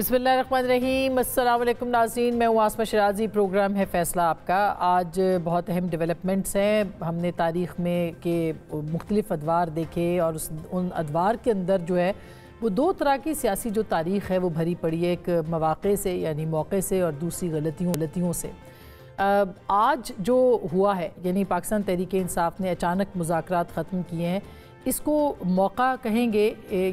बिस्मिल्लाहिर्रहमानिर्रहीम। अस्सलाम वालेकुम नाज़रीन, मैं हूँ आसमा शराजी। प्रोग्राम है फ़ैसला आपका। आज बहुत अहम डेवलपमेंट्स हैं। हमने तारीख़ में के मुख्तलिफ़ अदवार देखे और उन अदवार के अंदर जो है वो दो तरह की सियासी जो तारीख़ है वो भरी पड़ी है। एक मौक़े से यानी मौक़े से और दूसरी गलतियों से। आज जो हुआ है यानी पाकिस्तान तहरीक-ए-इंसाफ़ ने अचानक मुज़ाकरात ख़त्म किए हैं, इसको मौका कहेंगे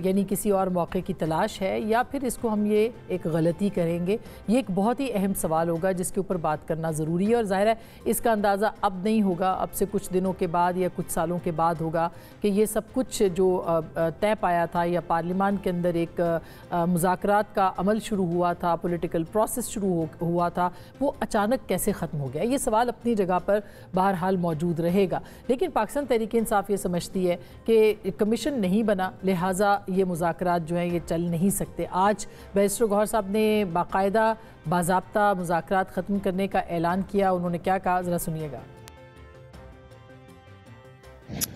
यानी किसी और मौके की तलाश है या फिर इसको हम ये एक गलती करेंगे। ये एक बहुत ही अहम सवाल होगा जिसके ऊपर बात करना ज़रूरी है और ज़ाहिर है इसका अंदाज़ा अब नहीं होगा, अब से कुछ दिनों के बाद या कुछ सालों के बाद होगा कि ये सब कुछ जो तय पाया था या पार्लियामान के अंदर एक मुज़ाकरात का अमल शुरू हुआ था, पॉलिटिकल प्रोसेस शुरू हुआ था, वो अचानक कैसे ख़त्म हो गया। ये सवाल अपनी जगह पर बहरहाल मौजूद रहेगा। लेकिन पाकिस्तान तहरीक-ए-इंसाफ़ ये समझती है कि कमीशन नहीं बना, लिहाजा ये मुज़ाकरात जो हैं ये चल नहीं सकते। आज बैरिस्टर गौहर साहब ने बाकायदा बाज़ाब्ता मुज़ाकरात ख़त्म करने का ऐलान किया। उन्होंने क्या कहा, ज़रा सुनिएगा।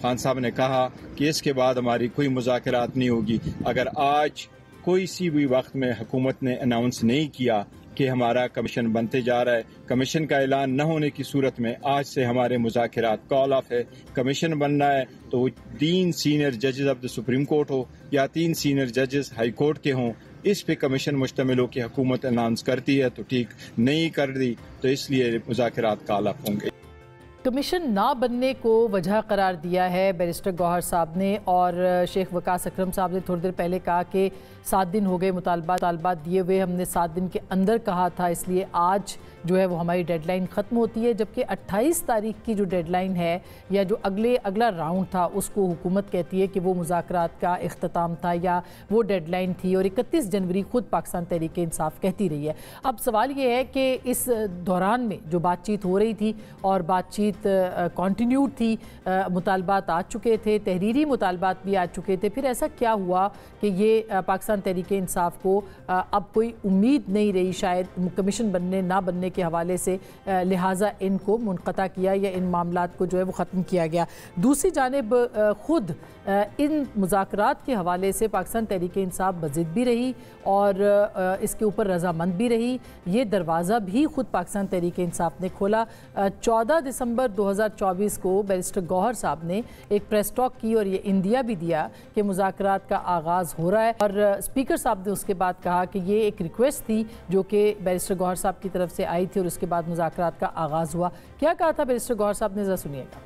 खान साहब ने कहा कि इसके बाद हमारी कोई मुज़ाकरात नहीं होगी। अगर आज कोई सी भी वक्त में हुकूमत ने अनाउंस नहीं किया कि हमारा कमीशन बनते जा रहा है, कमीशन का ऐलान न होने की सूरत में आज से हमारे मुज़ाकरात कॉल ऑफ है। कमीशन बनना है तो 3 सीनियर जजेस ऑफ द सुप्रीम कोर्ट हो या 3 सीनियर जजेस हाई कोर्ट के हों, इस पे कमीशन मुश्तमिल हो कि हुकूमत अनाउंस करती है तो ठीक, नहीं कर दी तो इसलिए मुज़ाकरात कॉल ऑफ होंगे। कमीशन ना बनने को वजह करार दिया है बैरिस्टर गौहर साहब ने और शेख वकास अकरम साहब ने थोड़ी देर पहले कहा कि 7 दिन हो गए मुतालबात दिए हुए, हमने 7 दिन के अंदर कहा था, इसलिए आज जो है वो हमारी डेडलाइन ख़त्म होती है। जबकि 28 तारीख की जो डेडलाइन है या जो अगला राउंड था उसको हुकूमत कहती है कि वो मुज़ाकरात का इख्तिताम था या वो डेडलाइन थी और 31 जनवरी ख़ुद पाकिस्तान तहरीक-ए-इंसाफ़ कहती रही है। अब सवाल ये है कि इस दौरान में जो बातचीत हो रही थी और बातचीत कंटिन्यूड थी, मुतालबात आ चुके थे, तहरीरी मुतालबात भी आ चुके थे, फिर ऐसा क्या हुआ कि ये पाकिस्तान तहरीक-ए-इंसाफ़ को अब कोई उम्मीद नहीं रही शायद कमीशन बनने ना बनने के हवाले से, लिहाजा इनको मुनक़ता किया या इन मामलात को जो है वो ख़त्म किया गया। दूसरी जानिब ख़ुद इन मुज़ाकरात के हवाले से पाकिस्तान तहरीक-ए-इंसाफ़ बज़िद भी रही और इसके ऊपर रज़ामंद भी रही। ये दरवाज़ा भी ख़ुद पाकिस्तान तहरीक-ए-इंसाफ़ ने खोला। 14 दिसंबर 2024 को बैरिस्टर गौहर साहब ने एक प्रेस टॉक की और ये इंदिया भी दिया कि मुज़ाकरात का आगाज़ हो रहा है और स्पीकर साहब ने उसके बाद कहा कि ये एक रिक्वेस्ट थी जो कि बैरिस्टर गौहर साहब की तरफ से आई थी और उसके बाद मुज़ाकरात का आगाज़ हुआ। क्या कहा था बैरिस्टर गौहर साहब ने, ज़रा सुनिएगा।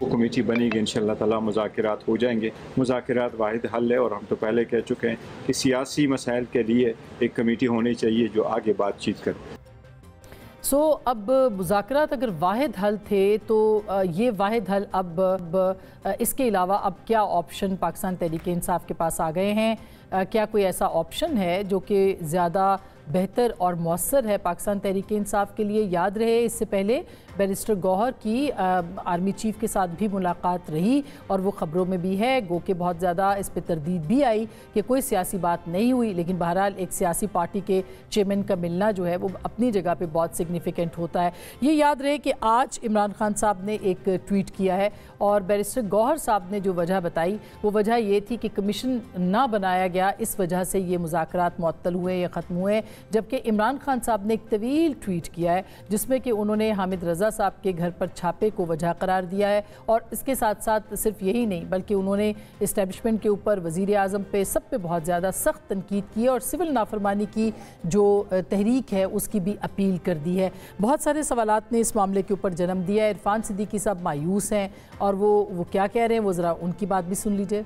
वो कमेटी बनेगी, इंशाअल्लाह ताला मुज़ाकरात हो जाएंगे। मुज़ाकरात वाहिद हल है और हम तो पहले कह चुके हैं कि सियासी मसाइल के लिए एक कमेटी होनी चाहिए जो आगे बातचीत करे। अब मुज़ाकरात अगर वाहिद हल थे तो ये वाहिद हल अब इसके अलावा अब क्या ऑप्शन पाकिस्तान तहरीक-ए-इंसाफ़ के पास आ गए हैं? क्या कोई ऐसा ऑप्शन है जो कि ज़्यादा बेहतर और मौसर है पाकिस्तान तहरीक-ए-इंसाफ़ के लिए? याद रहे इससे पहले बैरिस्टर गौहर की आर्मी चीफ़ के साथ भी मुलाकात रही और वो ख़बरों में भी है, गो के बहुत ज़्यादा इस पर तरदीद भी आई कि कोई सियासी बात नहीं हुई। लेकिन बहरहाल एक सियासी पार्टी के चेयरमैन का मिलना जो है वो अपनी जगह पे बहुत सिग्निफिकेंट होता है। ये याद रहे कि आज इमरान खान साहब ने एक ट्वीट किया है और बैरिस्टर गौहर साहब ने जो वजह बताई वो वजह ये थी कि कमीशन ना बनाया गया, इस वजह से ये मुज़ाकरात मुअत्तल हुए या ख़त्म हुए। जबकि इमरान खान साहब ने एक तवील ट्वीट किया है जिसमें कि उन्होंने हामिद रज़ा साहब के घर पर छापे को वजह करार दिया है और इसके साथ साथ सिर्फ यही नहीं बल्कि उन्होंने इस्टेब्लिशमेंट के ऊपर, वज़ीर आज़म पे, सब पे बहुत ज़्यादा सख्त तनकीद की है और सिविल नाफरमानी की जो तहरीक है उसकी भी अपील कर दी है। बहुत सारे सवालात ने इस मामले के ऊपर जन्म दिया है। इरफान सिद्दीकी साहब मायूस हैं और वो क्या कह रहे हैं, वो ज़रा उनकी बात भी सुन लीजिए।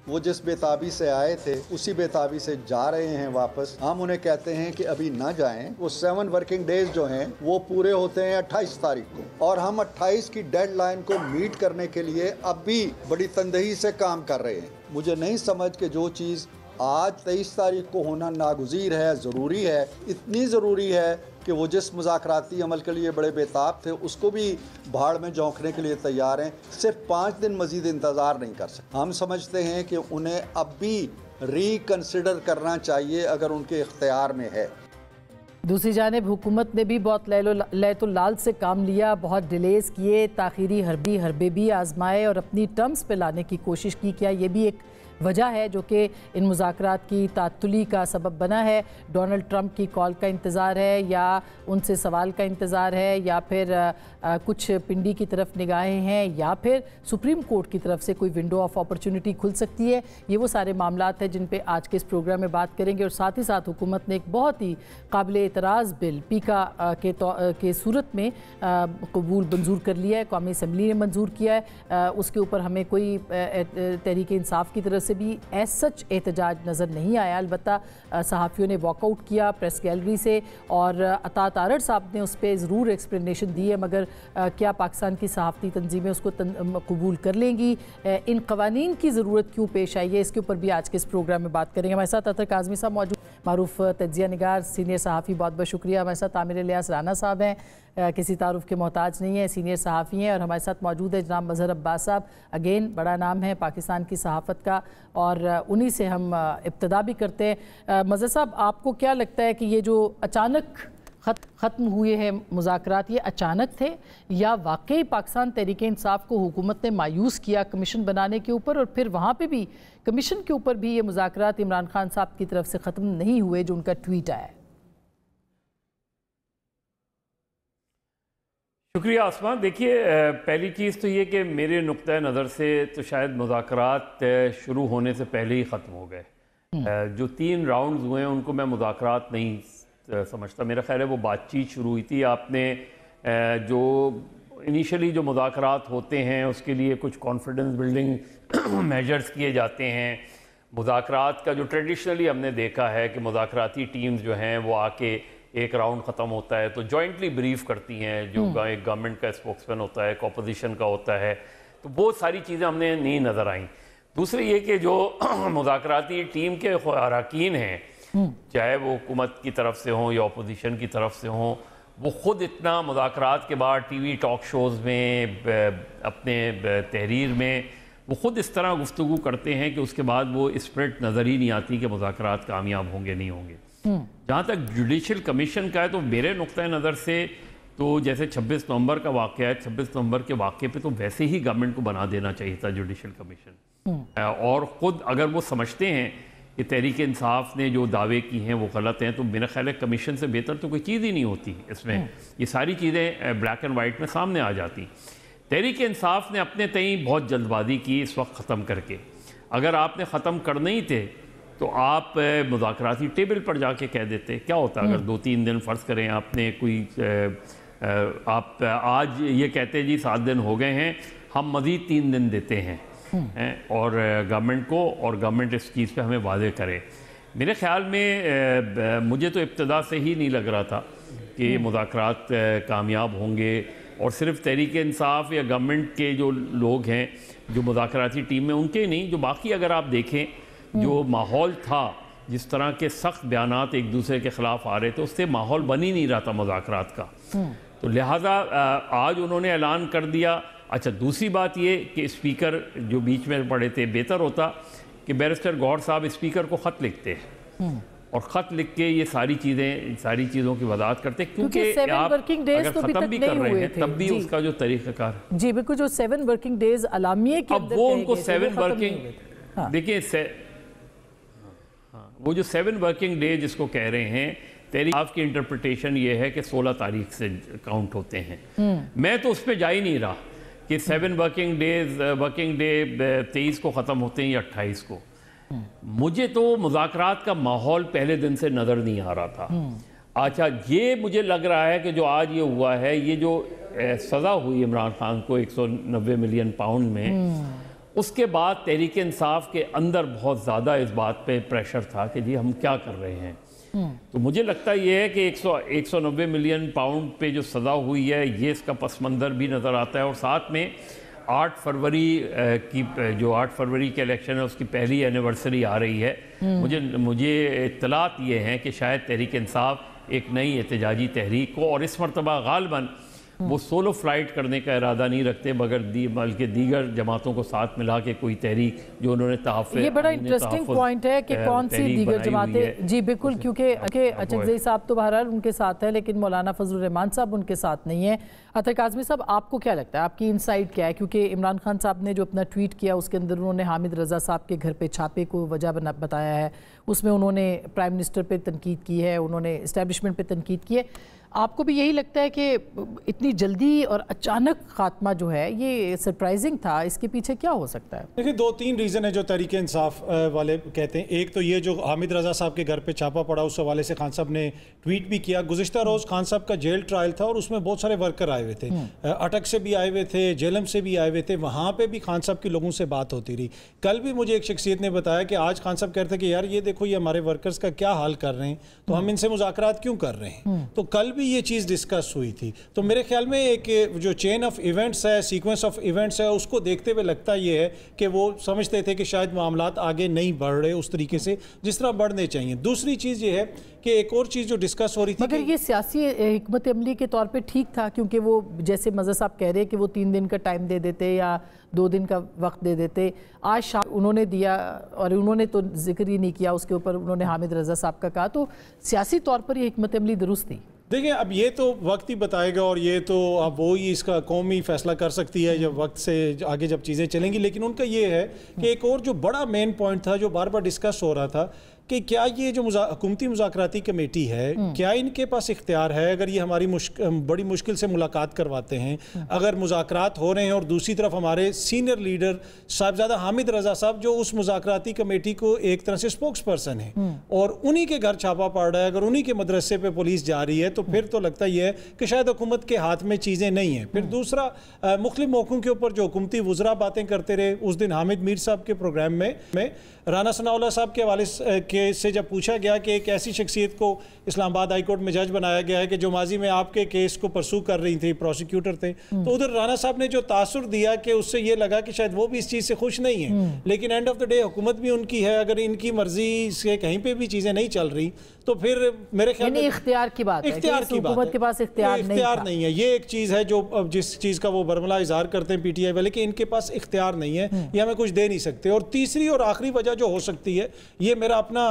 वो जिस बेताबी से आए थे उसी बेताबी से जा रहे हैं वापस। हम उन्हें कहते हैं कि अभी ना जाएं। वो 7 वर्किंग डेज जो हैं वो पूरे होते हैं 28 तारीख को और हम 28 की डेडलाइन को मीट करने के लिए अब भी बड़ी तंदही से काम कर रहे हैं। मुझे नहीं समझ कि जो चीज़ आज 23 तारीख को होना नागुज़ीर है, ज़रूरी है, इतनी ज़रूरी है कि वो जिस मुज़ाकराती अमल के लिए बड़े बेताब थे उसको भी भाड़ में झोंकने के लिए तैयार हैं। सिर्फ 5 दिन मज़ीद इंतज़ार नहीं कर सकते। हम समझते हैं कि उन्हें अब भी रिकन्सिडर करना चाहिए अगर उनके इख्तियार में है। दूसरी जानिब हुकूमत ने भी बहुत लैतुल्लाल से काम लिया, बहुत डिलेज़ किए, ताख़ीरी हरबे भी आजमाए और अपनी टर्म्स पे लाने की कोशिश की। क्या ये भी एक वजह है जो कि इन मुज़ाकरात की तातुली का सबब बना है? डोनाल्ड ट्रंप की कॉल का इंतज़ार है, या उनसे सवाल का इंतज़ार है, या फिर कुछ पिंडी की तरफ निगाहें हैं, या फिर सुप्रीम कोर्ट की तरफ से कोई विंडो ऑफ अपॉर्चुनिटी खुल सकती है? ये वो सारे मामलात हैं जिन पे आज के इस प्रोग्राम में बात करेंगे। और साथ ही साथ हुकूमत ने एक बहुत ही काबिल एतराज़ बिल पीका के सूरत में कबूल मंजूर कर लिया है, कौमी असम्बली ने मंजूर किया है। उसके ऊपर हमें कोई तहरीक इंसाफ की तरफ से भी एज सच एहतजाज नज़र नहीं आया। अलबत्ता सहाफ़ियों ने वॉकआउट किया प्रेस गैलरी से, और अता तारड़ साहब ने उस पर ज़रूर एक्सप्लेनेशन दी है, मगर क्या पाकिस्तान की सहाफ़ती तंजीमें उसको कबूल कर लेंगी? इन कवानीन की ज़रूरत क्यों पेश आई है, इसके ऊपर भी आज के इस प्रोग्राम में बात करेंगे। हमारे साथ अतर काज़मी साहब मौजूद, मारूफ तज्जिया निगार, सीनियर सहाफ़ी, बहुत बहुत शुक्रिया। हमारे साथ आमिर इलियास राना साहब हैं, किसी तारुफ के मोहताज नहीं है, सीनियर सहाफ़ी हैं। और हमारे साथ मौजूद है जनाब मज़हर अब्बास साहब, अगेन बड़ा नाम है पाकिस्तान की सहाफ़त का, और उन्हीं से हम इब्तदा भी करते हैं। मज़हर साहब, आपको क्या लगता है कि ये जो अचानक ख़त्म हुए हैं मुज़ाकरात, ये अचानक थे, या वाकई पाकिस्तान तहरीक इंसाफ को हुकूमत ने मायूस किया कमीशन बनाने के ऊपर, और फिर वहाँ पे भी कमीशन के ऊपर भी ये मुज़ाकरात इमरान खान साहब की तरफ से ख़त्म नहीं हुए जो उनका ट्वीट आया है? शुक्रिया आसमान। देखिए, पहली चीज़ तो ये कि मेरे नुक्ता नज़र से तो शायद मुज़ाकरात शुरू होने से पहले ही ख़त्म हो गए। जो 3 राउंड्स हुए हैं उनको मैं मुज़ाकरात नहीं समझता। मेरा ख्याल है वो बातचीत शुरू हुई थी। आपने जो इनिशियली जो मुज़ाकरात होते हैं उसके लिए कुछ कॉन्फिडेंस बिल्डिंग मेजर्स किए जाते हैं। मुज़ाकरात का जो ट्रेडिशनली हमने देखा है कि मुज़ाकराती टीम्स जो हैं वो आके एक राउंड ख़त्म होता है तो जॉइंटली ब्रीफ करती हैं, जो एक गवर्नमेंट का स्पोक्समैन होता है, एक अपोजिशन का होता है, तो बहुत सारी चीज़ें हमने नहीं नज़र आईं। दूसरी ये कि जो मुज़ाकराती टीम के अरकान हैं, चाहे वो हुकूमत की तरफ से हों या अपोजिशन की तरफ से हों, वो ख़ुद इतना मुज़ाकरात के बाद टीवी टॉक शोज़ में, अपने तहरीर में वो ख़ुद इस तरह गुफ्तगू करते हैं कि उसके बाद वो स्प्रिट नज़र ही नहीं आती कि मुज़ाकरात कामयाब होंगे नहीं होंगे। जहाँ तक जुडिशल कमीशन का है तो मेरे नुक्ता नज़र से तो जैसे 26 नवंबर का वाक़या है, 26 नवंबर के वाक़े पे तो वैसे ही गवर्नमेंट को बना देना चाहिए था जुडिशल कमीशन। और ख़ुद अगर वो समझते हैं कि तहरीक इंसाफ ने जो दावे की हैं वो गलत हैं, तो मेरा ख्याल है कमीशन से बेहतर तो कोई चीज़ ही नहीं होती इसमें। ये सारी चीज़ें ब्लैक एंड वाइट में सामने आ जाती। तहरीक इंसाफ ने अपने तई बहुत जल्दबाजी की इस वक्त ख़त्म करके। अगर आपने ख़त्म करने ही थे तो आप मुज़ाकराती टेबल पर जाके कह देते। क्या होता अगर 2-3 दिन फ़र्ज़ करें आपने कोई आप आज ये कहते जी 7 दिन हो गए हैं, हम मज़ीद 3 दिन देते हैं और गवर्नमेंट को, और गवर्नमेंट इस चीज़ पे हमें वादे करे। मेरे ख़्याल में मुझे तो इब्तदा से ही नहीं लग रहा था कि मुज़ाकरात कामयाब होंगे, और सिर्फ तहरीक इंसाफ या गवर्नमेंट के जो लोग हैं जो मुज़ाकराती टीम में, उनके नहीं, जो बाकी अगर आप देखें जो माहौल था, जिस तरह के सख्त बयानात एक दूसरे के ख़िलाफ़ आ रहे थे, उससे माहौल बन ही नहीं रहा था मुज़ाकरात का। तो लिहाजा आज उन्होंने ऐलान कर दिया। अच्छा, दूसरी बात ये कि स्पीकर जो बीच में पड़े थे, बेहतर होता कि बैरिस्टर गौहर साहब स्पीकर को ख़त लिखते और ख़त लिख के ये सारी चीज़ों की वजाहत करते, क्योंकि आप अगर ख़त्म भी कर रहे हैं तब भी उसका जो तरीक़ाकार, जी बिल्कुल, जो 7 वर्किंग डेज अलामिये के अब वो उनको 7 वर्किंग, देखिए वो जो 7 वर्किंग डे जिसको कह रहे हैं, तहरीक इंसाफ की इंटरप्रिटेशन ये है कि 16 तारीख से काउंट होते हैं। मैं तो उस पर जा ही नहीं रहा कि 7 वर्किंग डे 23 को ख़त्म होते हैं या 28 को। मुझे तो मुज़ाकरात का माहौल पहले दिन से नज़र नहीं आ रहा था। अच्छा, ये मुझे लग रहा है कि जो आज ये हुआ है, ये जो सज़ा हुई इमरान खान को 190 मिलियन पाउंड में, उसके बाद तहरीक इंसाफ के अंदर बहुत ज़्यादा इस बात पे प्रेशर था कि जी हम क्या कर रहे हैं। तो मुझे लगता ये है कि 190 मिलियन पाउंड पे जो सज़ा हुई है, ये इसका पस मंज़र भी नज़र आता है। और साथ में 8 फरवरी जो 8 फरवरी के इलेक्शन है उसकी पहली एनिवर्सरी आ रही है। मुझे इत्तलात ये हैं कि शायद तहरीक इंसाफ एक नई एहतजाजी तहरीक को, और इस मरतबा गालबन वो सोलो फ्लाइट करने का इरादा नहीं रखते, बल्कि दीगर जमातों को साथ मिला के कोई तहरीक जो उन्होंने ये बड़ा इंटरेस्टिंग पॉइंट है कि कौन सी दीगर जमातें। जी बिल्कुल, क्योंकि अचकज़ई साहब तो बहरहाल उनके साथ है, लेकिन मौलाना फजल रहमान साहब उनके साथ नहीं है। अतर काज़मी साहब, आपको क्या लगता है, आपकी इनसाइट क्या है? क्योंकि इमरान खान साहब ने जो अपना ट्वीट किया उसके अंदर उन्होंने हामिद रज़ा साहब के घर पे छापे को वजह बताया है, उसमें उन्होंने प्राइम मिनिस्टर पे तनकीद की है, उन्होंने इस्टेब्लिशमेंट पे तनकीद की है। आपको भी यही लगता है कि इतनी जल्दी और अचानक खात्मा जो है ये सरप्राइजिंग था? इसके पीछे क्या हो सकता है? देखिए, 2-3 रीज़न है जो तहरीक इंसाफ वाले कहते हैं। एक तो ये जो हामिद रज़ा साहब के घर पे छापा पड़ा, उस हवाले से खान साहब ने ट्वीट भी किया। गुज़िश्ता रोज़ खान साहब का जेल ट्रायल था और उसमें बहुत सारे वर्कर आए हुए थे, अटक से भी आए हुए थे, जेलम से भी आए हुए थे, वहाँ पर भी खान साहब के लोगों से बात होती रही। कल भी मुझे एक शख्सियत ने बताया कि आज खान साहब कहते हैं कि यार ये देखो, ये हमारे वर्कर्स का क्या हाल कर रहे हैं, तो हम इनसे मुज़ाकरात क्यों कर रहे हैं। तो कल भी ये चीज़ डिस्कस हुई थी। तो मेरे ख्याल में एक जो चेन ऑफ इवेंट्स है, सीक्वेंस ऑफ इवेंट्स है, उसको देखते हुए लगता ये है कि वो समझते थे कि शायद मामलात आगे नहीं बढ़ रहे उस तरीके से जिस तरह बढ़ने चाहिए। दूसरी चीज़ ये है कि एक और चीज़ जो डिस्कस हो रही थी, मगर ये सियासी हिकमत अमली के तौर पे ठीक था, क्योंकि वो जैसे मज़हर साहब कह रहे हैं कि वो 3 दिन का टाइम दे देते या 2 दिन का वक्त दे देते। आज शाम उन्होंने दिया और उन्होंने तो जिक्र ही नहीं किया उसके ऊपर, उन्होंने हामिद रज़ा साहब का कहा, तो सियासी तौर पर ये हिकमत अमली दुरुस्त थी। देखिए, अब ये तो वक्त ही बताएगा और ये तो अब वो ही इसका कौम ही फैसला कर सकती है जब वक्त से आगे जब चीज़ें चलेंगी। लेकिन उनका ये है कि एक और जो बड़ा मेन पॉइंट था जो बार बार डिस्कस हो रहा था कि क्या ये जो हुकूमती मुज़ाकराती कमेटी है, क्या इनके पास इख्तियार है, अगर ये हमारी बड़ी मुश्किल से मुलाकात करवाते हैं, अगर मुज़ाकरात हो रहे हैं और दूसरी तरफ हमारे सीनियर लीडर साहिबजादा हामिद रज़ा साहब जो उस मुज़ाकराती कमेटी को एक तरह से स्पोक्स पर्सन है और उन्हीं के घर छापा पड़ रहा है, अगर उन्हीं के मदरसे पे पुलिस जा रही है, तो फिर तो लगता ही है कि शायद हुकूमत के हाथ में चीज़ें नहीं हैं। फिर दूसरा, मुख्तलिफ मौक़ों के ऊपर जो हुकूमती वुज़रा बातें करते रहे, उस दिन हामिद मीर साहब के प्रोग्राम में राना सनाउल्लाह साहब के हवाले से जब पूछा गया कि एक ऐसी शख्सियत को इस्लामाबाद हाई कोर्ट में जज बनाया गया है कि जो माजी में आपके केस को परसू कर रही थी, प्रोसिक्यूटर थे, तो उधर राना साहब ने जो तासुर दिया कि उससे ये लगा कि शायद वो भी इस चीज़ से खुश नहीं है। लेकिन एंड ऑफ द डे हुकूमत भी उनकी है, अगर इनकी मर्जी से कहीं पे भी चीज़ें नहीं चल रही तो फिर मेरे ख्याल में इख्तियार की बात है, हुकूमत के पास इख्तियार नहीं है। ये एक चीज़ है जो जिस चीज़ का वो बरमला इजहार करते हैं पीटीआई वाले कि इनके पास इख्तियार नहीं है, ये हमें कुछ दे नहीं सकते। और तीसरी और आखिरी वजह जो हो सकती है, ये मेरा अपना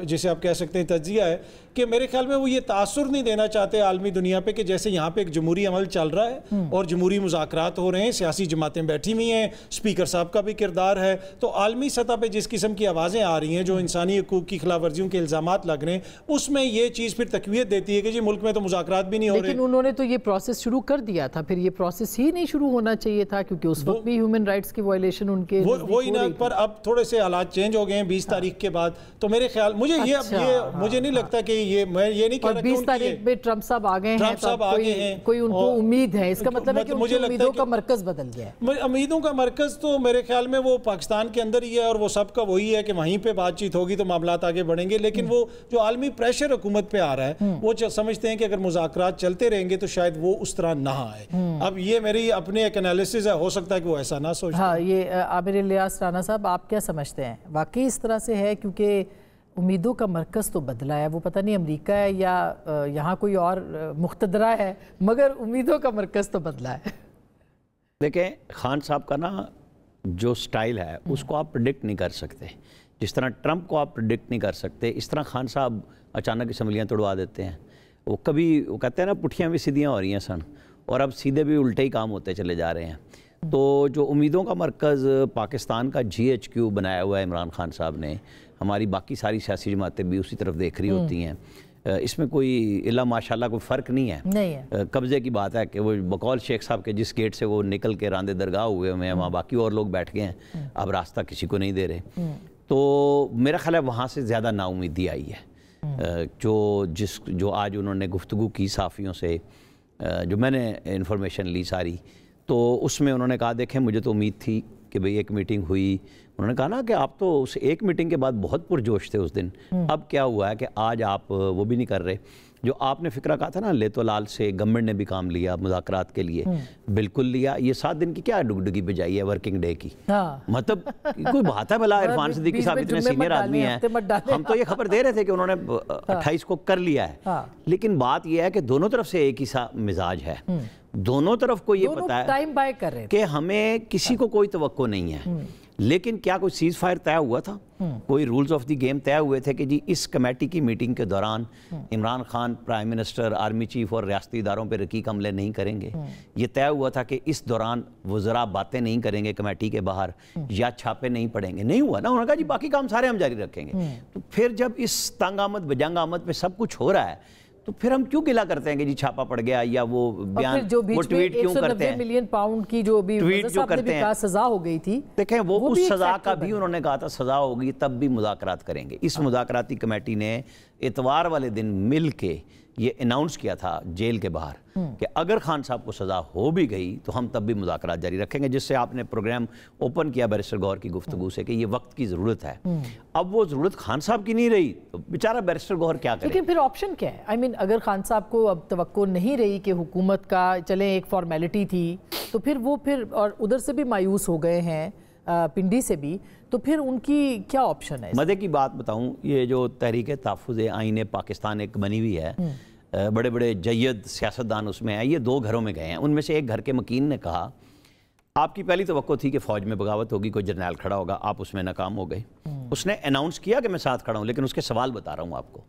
जिसे आप कह सकते हैं तज्जिया है कि मेरे ख्याल में वो ये तासुर नहीं देना चाहते आलमी दुनिया पे कि जैसे यहाँ पे एक जमहूरी अमल चल रहा है और जमहूरी मुज़ाकरात हो रहे हैं, सियासी जमातें बैठी हुई हैं, स्पीकर साहब का भी किरदार है, तो आलमी सतह पे जिस किस्म की आवाज़ें आ रही हैं, जो इंसानी हकूक़ की खिलाफ वर्जियों के इल्ज़ामात लग रहे हैं, उसमें ये चीज़ फिर तकवीयत देती है कि जी मुल्क में तो मुज़ाकरात भी नहीं हो रहे। लेकिन उन्होंने तो ये प्रोसेस शुरू कर दिया था, फिर ये प्रोसेस ही नहीं शुरू होना चाहिए था, क्योंकि उस वक्त भी ह्यूमन राइट्स की वायलेशन उनके वही ना। पर अब थोड़े से हालात चेंज हो गए हैं 20 तारीख के बाद, तो मेरे ख्याल मुझे मुझे नहीं लगता कि ये, मैं ये नहीं और 20 तारीख में ट्रंप साहब आ गए हैं, कोई उनको उम्मीद है, इसका मतलब है कि उनकी उम्मीदों का मरकज बदल गया है। उम्मीदों का मरकज तो मेरे ख्याल में वो पाकिस्तान के अंदर ही है और वो सबका वही है कि वहीं पे बातचीत होगी तो मामलात आगे बढ़ेंगे। लेकिन वो जो आलमी प्रेशर हुकूमत पे आ रहा है, वो समझते हैं कि अगर मुज़ाकरात चलते रहेंगे तो शायद वो उस तरह ना आए। अब ये मेरी अपने एक एनालिसिस है, हो सकता है कि वो ऐसा ना सोचे। हाँ, ये आमिर इलियास राना साहब, आप क्या समझते हैं, वाकई इस तरह से है? क्योंकि उम्मीदों का मरकज़ तो बदला है, वो पता नहीं अमेरिका है या यहाँ कोई और मुख्तदरा है, मगर उम्मीदों का मरकज़ तो बदला है। देखें, खान साहब का ना जो स्टाइल है उसको आप प्रेडिक्ट नहीं कर सकते। जिस तरह ट्रंप को आप प्रेडिक्ट नहीं कर सकते, इस तरह खान साहब अचानक असम्बलियाँ तोड़वा देते हैं। वो कभी वो कहते हैं ना, पुठियाँ भी सीधियाँ हो रही हैं सन, और अब सीधे भी उल्टे ही काम होते चले जा रहे हैं। तो जो उम्मीदों का मरकज़ पाकिस्तान का GHQ बनाया हुआ है इमरान खान साहब ने, हमारी बाकी सारी सियासी जमातें भी उसी तरफ देख रही होती हैं। इसमें कोई इल्ला माशाल्लाह कोई फ़र्क नहीं है। कब्ज़े की बात है कि वो बकौल शेख साहब के जिस गेट से वो निकल के रांदे दरगाह हुए हुए हैं, वहाँ बाकी और लोग बैठ गए हैं, अब रास्ता किसी को नहीं दे रहे। तो मेरा ख्याल है वहाँ से ज़्यादा नाउमीदी आई है। जो आज उन्होंने गुफ्तगू की सहाफ़ियों से, जो मैंने इन्फॉर्मेशन ली सारी, तो उसमें उन्होंने कहा, देखें मुझे तो उम्मीद थी कि भाई एक मीटिंग हुई। उन्होंने कहा ना कि आप तो उस एक मीटिंग के बाद बहुत पुरजोश थे उस दिन, अब क्या हुआ है कि आज आप वो भी नहीं कर रहे। जो आपने फिक्रा कहा था ना, ले तो लाल से गवर्नमेंट ने भी काम लिया मुज़ाकरात के लिए, बिल्कुल लिया। ये 7 दिन की क्या डुगडुगी बजाई है वर्किंग डे की? मतलब कोई बात है भला? इरफान सिद्दीकी साहब इतने सीनियर आदमी हैं, हम तो ये खबर दे रहे थे कि उन्होंने 28 को कर लिया है। लेकिन बात यह है कि दोनों तरफ से एक ही सा मिजाज है। दोनों तरफ को ये दोनों पता है टाइम बाय कर रहे हैं कि हमें किसी को कोई तवक्को नहीं है, लेकिन क्या कोई सीज फायर तय हुआ था? कोई रूल्स ऑफ द गेम तय हुए थे कि जी इस कमेटी की मीटिंग के दौरान Imran Khan, prime minister, army chief और रियासती इदारों पर रकीक हमले नहीं करेंगे? ये तय हुआ था कि इस दौरान वज़रा बातें नहीं करेंगे कमेटी के बाहर या छापे नहीं पड़ेंगे? नहीं हुआ ना। उन्होंने कहा जी बाकी काम सारे हम जारी रखेंगे। तो फिर जब इस तंग आमद बजंग आमद पे सब कुछ हो रहा है तो फिर हम क्यों गिला करते हैं कि जी छापा पड़ गया या वो बयान, वो ट्वीट क्यों करते हैं? मिलियन पाउंड की जो भी ट्वीट जो करते हैं, सजा हो गई थी, देखें वो उस सजा का भी उन्होंने कहा था सजा होगी तब भी मुज़ाकरात करेंगे। इस मुज़ाकराती कमेटी ने इतवार वाले दिन मिल के ये अनाउंस किया था जेल के बाहर कि अगर खान साहब को सजा हो भी गई तो हम तब भी मुज़ाकरात जारी रखेंगे, जिससे आपने प्रोग्राम ओपन किया बैरिस्टर गौहर की गुफ्तगू से कि ये वक्त की ज़रूरत है। अब वो ज़रूरत खान साहब की नहीं रही तो बेचारा बैरिस्टर गौहर क्या करे? लेकिन फिर ऑप्शन क्या है? आई मीन अगर खान साहब को अब तवक्को नहीं रही कि हुकूमत का चले एक फॉर्मेलिटी थी तो फिर वो और उधर से भी मायूस हो गए हैं, पिंडी से भी, तो फिर उनकी क्या ऑप्शन है? मज़े की बात बताऊं, ये जो तहरीक तहफ़्फ़ुज़ आईन पाकिस्तान एक बनी हुई है, बड़े बड़े जय्यद सियासतदान उसमें हैं, ये 2 घरों में गए हैं। उनमें से एक घर के मकीन ने कहा आपकी पहली तवक्को थी कि फ़ौज में बगावत होगी, कोई जर्नैल खड़ा होगा, आप उसमें नाकाम हो गए। उसने अनाउंस किया कि मैं साथ खड़ा हूँ, लेकिन उसके सवाल बता रहा हूँ आपको।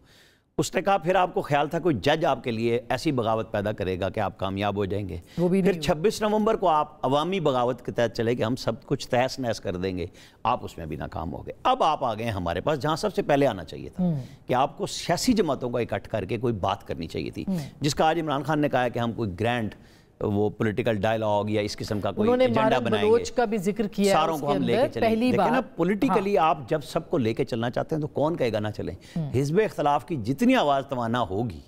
उसने कहा फिर आपको ख्याल था कोई जज आपके लिए ऐसी बगावत पैदा करेगा कि आप कामयाब हो जाएंगे। फिर 26 नवंबर को आप अवामी बगावत के तहत चले कि हम सब कुछ तहस नहस कर देंगे, आप उसमें भी नाकाम हो गए। अब आप आ गए हमारे पास जहां सबसे पहले आना चाहिए था कि आपको सियासी जमातों को इकट्ठ करके कोई बात करनी चाहिए थी, जिसका आज इमरान खान ने कहा है कि हम कोई ग्रैंड वो पॉलिटिकल डायलॉग या इस किस्म का कोई एजेंडा बनाएंगे, का भी जिक्र किया, सारों को हम लेके चलेंगे। पहली बार ना पॉलिटिकली आप जब सबको लेके चलना चाहते हैं तो कौन कहेगा ना चलें? हिज़्ब इख्तिलाफ की जितनी आवाज तवाना होगी,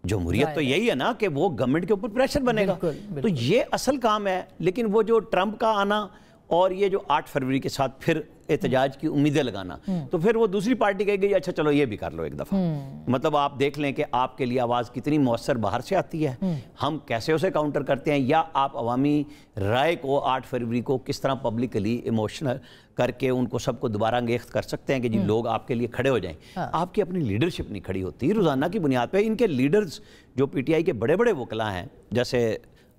जमहूरियत तो यही है ना कि वो गवर्नमेंट के ऊपर प्रेशर बनेगा। तो ये असल काम है। लेकिन वो जो ट्रंप का आना और ये जो 8 फरवरी के साथ फिर एहतजाज की उम्मीदें लगाना, तो फिर वो दूसरी पार्टी कहेगी अच्छा चलो ये भी कर लो एक दफ़ा। मतलब आप देख लें कि आपके लिए आवाज़ कितनी मौसर बाहर से आती है, हम कैसे उसे काउंटर करते हैं, या आप अवामी राय को 8 फरवरी को किस तरह पब्लिकली इमोशनल करके उनको सबको दोबारा अंगेख्त कर सकते हैं कि जी लोग आपके लिए खड़े हो जाएं। आपकी अपनी लीडरशिप नहीं खड़ी होती रोज़ाना की बुनियाद पर। इनके लीडर्स जो PTI के बड़े बड़े वकला हैं, जैसे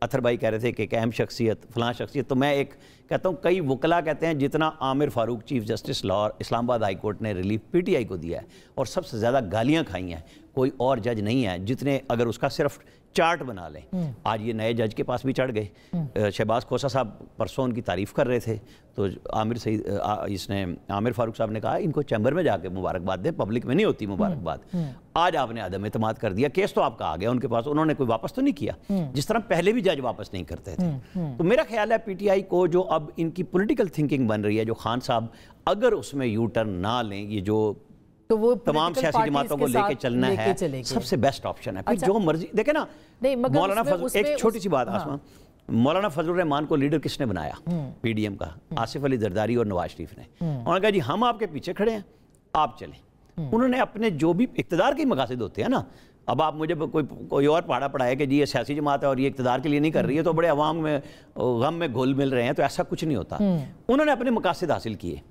अथर भाई कह रहे थे कि अहम शख्सियत फलां शख्सियत, तो मैं एक कहता हूँ कई वकला कहते हैं जितना Aamir Farooq chief justice Lahore Islamabad high court ने रिलीफ PTI को दिया है और सबसे ज़्यादा गालियाँ खाई हैं, कोई और जज नहीं है जितने अगर उसका सिर्फ चार्ट बना लें। आज ये नए जज के पास भी चढ़ गए। शहबाज खोसा साहब परसों उनकी तारीफ़ कर रहे थे तो आमिर फारूक साहब ने कहा इनको चैम्बर में जाके मुबारकबाद दें, पब्लिक में नहीं होती मुबारकबाद। आज आपने आदम एतमाद कर दिया, केस तो आपका आ गया उनके पास, उन्होंने कोई वापस तो नहीं किया जिस तरह पहले भी जज वापस नहीं करते थे। तो मेरा ख्याल है PTI को जो अब इनकी पॉलिटिकल थिंकिंग बन रही है, जो खान साहब अगर उसमें यू टर्न ना लें, ये जो तो वो तमाम सियासी जमातों को लेके चलना है, सबसे बेस्ट ऑप्शन है। फिर जो मर्जी देखे ना। मौलाना फजल, एक छोटी सी बात आसमा, मौलाना फजल रहमान को लीडर किसने बनाया? PDM का आसिफ अली जरदारी और नवाज शरीफ ने। उन्होंने कहा जी हम आपके पीछे खड़े हैं, आप चलें। उन्होंने अपने जो भी इक़्तिदार के मकासद होते हैं ना, अब आप मुझे कोई और पढ़ा पढ़ाए कि जी ये सियासी जमात है और ये इक़्तिदार के लिए नहीं कर रही है तो बड़े अवाम में गम में घुल मिल रहे हैं, तो ऐसा कुछ नहीं होता। उन्होंने अपने मकासद हासिल किए।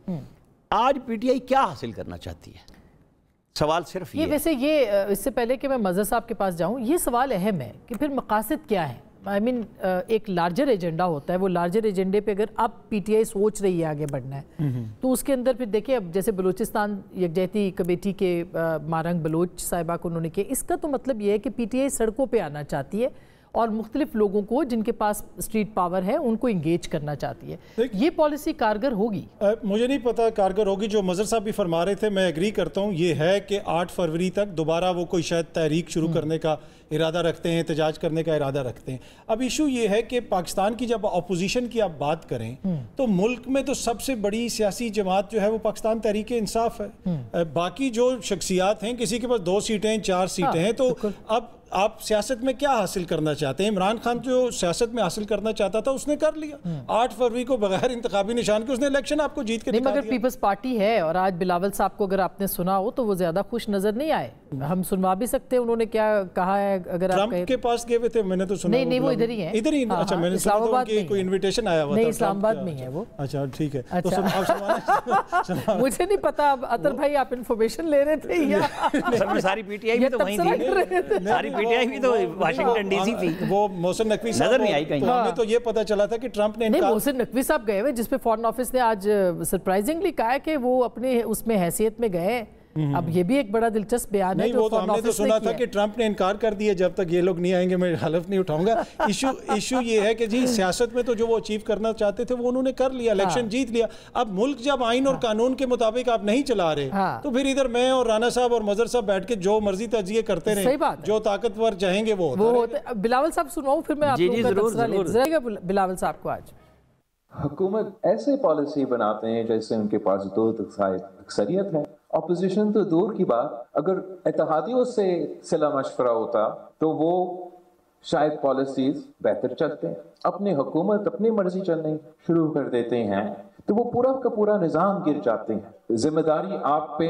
आज PTI क्या हासिल करना चाहती है? सवाल सिर्फ ये वैसे ये इससे पहले कि मैं मज़हर साहब के पास जाऊं, ये सवाल अहम है कि फिर मकासद क्या है? आई मीन एक लार्जर एजेंडा होता है, वो लार्जर एजेंडे पे अगर अब PTI सोच रही है आगे बढ़ना है तो उसके अंदर फिर देखिए अब जैसे बलूचिस्तान यकजहती कमेटी के मारंग बलोच साहिबा को उन्होंने किया, इसका तो मतलब ये है कि PTI सड़कों पर आना चाहती है और मुख्तलिफ लोगों को जिनके पास स्ट्रीट पावर है उनको इंगेज करना चाहती है। ये पॉलिसी कारगर होगी? मुझे नहीं पता कारगर होगी। जो मज़हर साहब भी फरमा रहे थे मैं एग्री करता हूँ, ये है कि 8 फरवरी तक दोबारा वो कोई शायद तहरीक शुरू करने का इरादा रखते हैं, एहतजाज करने का इरादा रखते हैं। अब इशू ये है कि पाकिस्तान की जब अपोजिशन की आप बात करें तो मुल्क में तो सबसे बड़ी सियासी जमात जो है वो पाकिस्तान तहरीक इंसाफ है। बाकी जो शख्सियात हैं किसी के पास 2 सीटें 4 सीटें हैं, तो अब आप सियासत में क्या हासिल करना चाहते हैं? इमरान खान जो सियासत में हासिल करना चाहता था उसने कर लिया। 8 फरवरी को बगैर इंतखाबी निशान के उसने इलेक्शन आपको जीत के दिखा दिया। मगर पीपल्स पार्टी है और आज बिलावल साहब को अगर आपने सुना हो तो वो ज्यादा खुश नजर नहीं आए। हम सुनवा भी सकते हैं उन्होंने क्या कहा है। अगर ट्रंप के पास गए हुए थे, मैंने तो सुना। नहीं वो इधर ही है। इधर ही? अच्छा, मैंने सुना कि कोई इन्विटेशन आया हुआ था। इस्लामाबाद में है वो। अच्छा ठीक है। मुझे नहीं पता, अतर भाई आप इन्फॉर्मेशन ले रहे थे या सारी PTI भी तो वहीं थी, सारी पीटीआई भी तो वाशिंगटन डीसी थी, वो मोहसिन नकवी साहब नजर नहीं आई कहीं। तो हमें तो ये पता चला था कि ट्रंप ने नहीं, इनकार मोहसिन नकवी साहब गए हुए, जिसपे फॉरेन ऑफिस ने आज सरप्राइजिंगली कहा है कि वो अपने उसमें हैसियत में गए। अब ये भी एक बड़ा दिलचस्प बयान है नहीं, जो वो तो फॉरेन हमने तो ऑफिस ने सुना किया था है। कि ट्रंप ने इनकार कर दिया, जब तक ये लोग नहीं आएंगे मैं हलफ नहीं उठाऊंगा। इशू ये है कि जी सियासत में तो जो वो अचीव करना चाहते थे वो उन्होंने कर लिया, इलेक्शन जीत लिया। अब मुल्क जब आइन और कानून के मुताबिक आप नहीं चला रहे तो फिर इधर मैं और राना साहब और मजहर साहब बैठ के जो मर्जी तजिए करते सही रहे, बात है। जो ताकतवर चाहेंगे वो होते। बिलावल साहब सुनाऊं फिर मैं आप जी, लोगों जी, का जरूर, तबसरा जरूर। लेगा बिलावल साहब को आज। हुकूमत ऐसे पॉलिसी बनाते हैं जैसे उनके पास दो अक्सरियत है। अपोजिशन तो दूर की बात, अगर इत्तेहादियों से सिला मशवरा होता तो वो शायद पॉलिसीज बेहतर चलते हैं। अपनी हुकूमत अपनी मर्जी चलने शुरू कर देते हैं तो वो पूरा का पूरा निज़ाम गिर जाते हैं। जिम्मेदारी आप पे,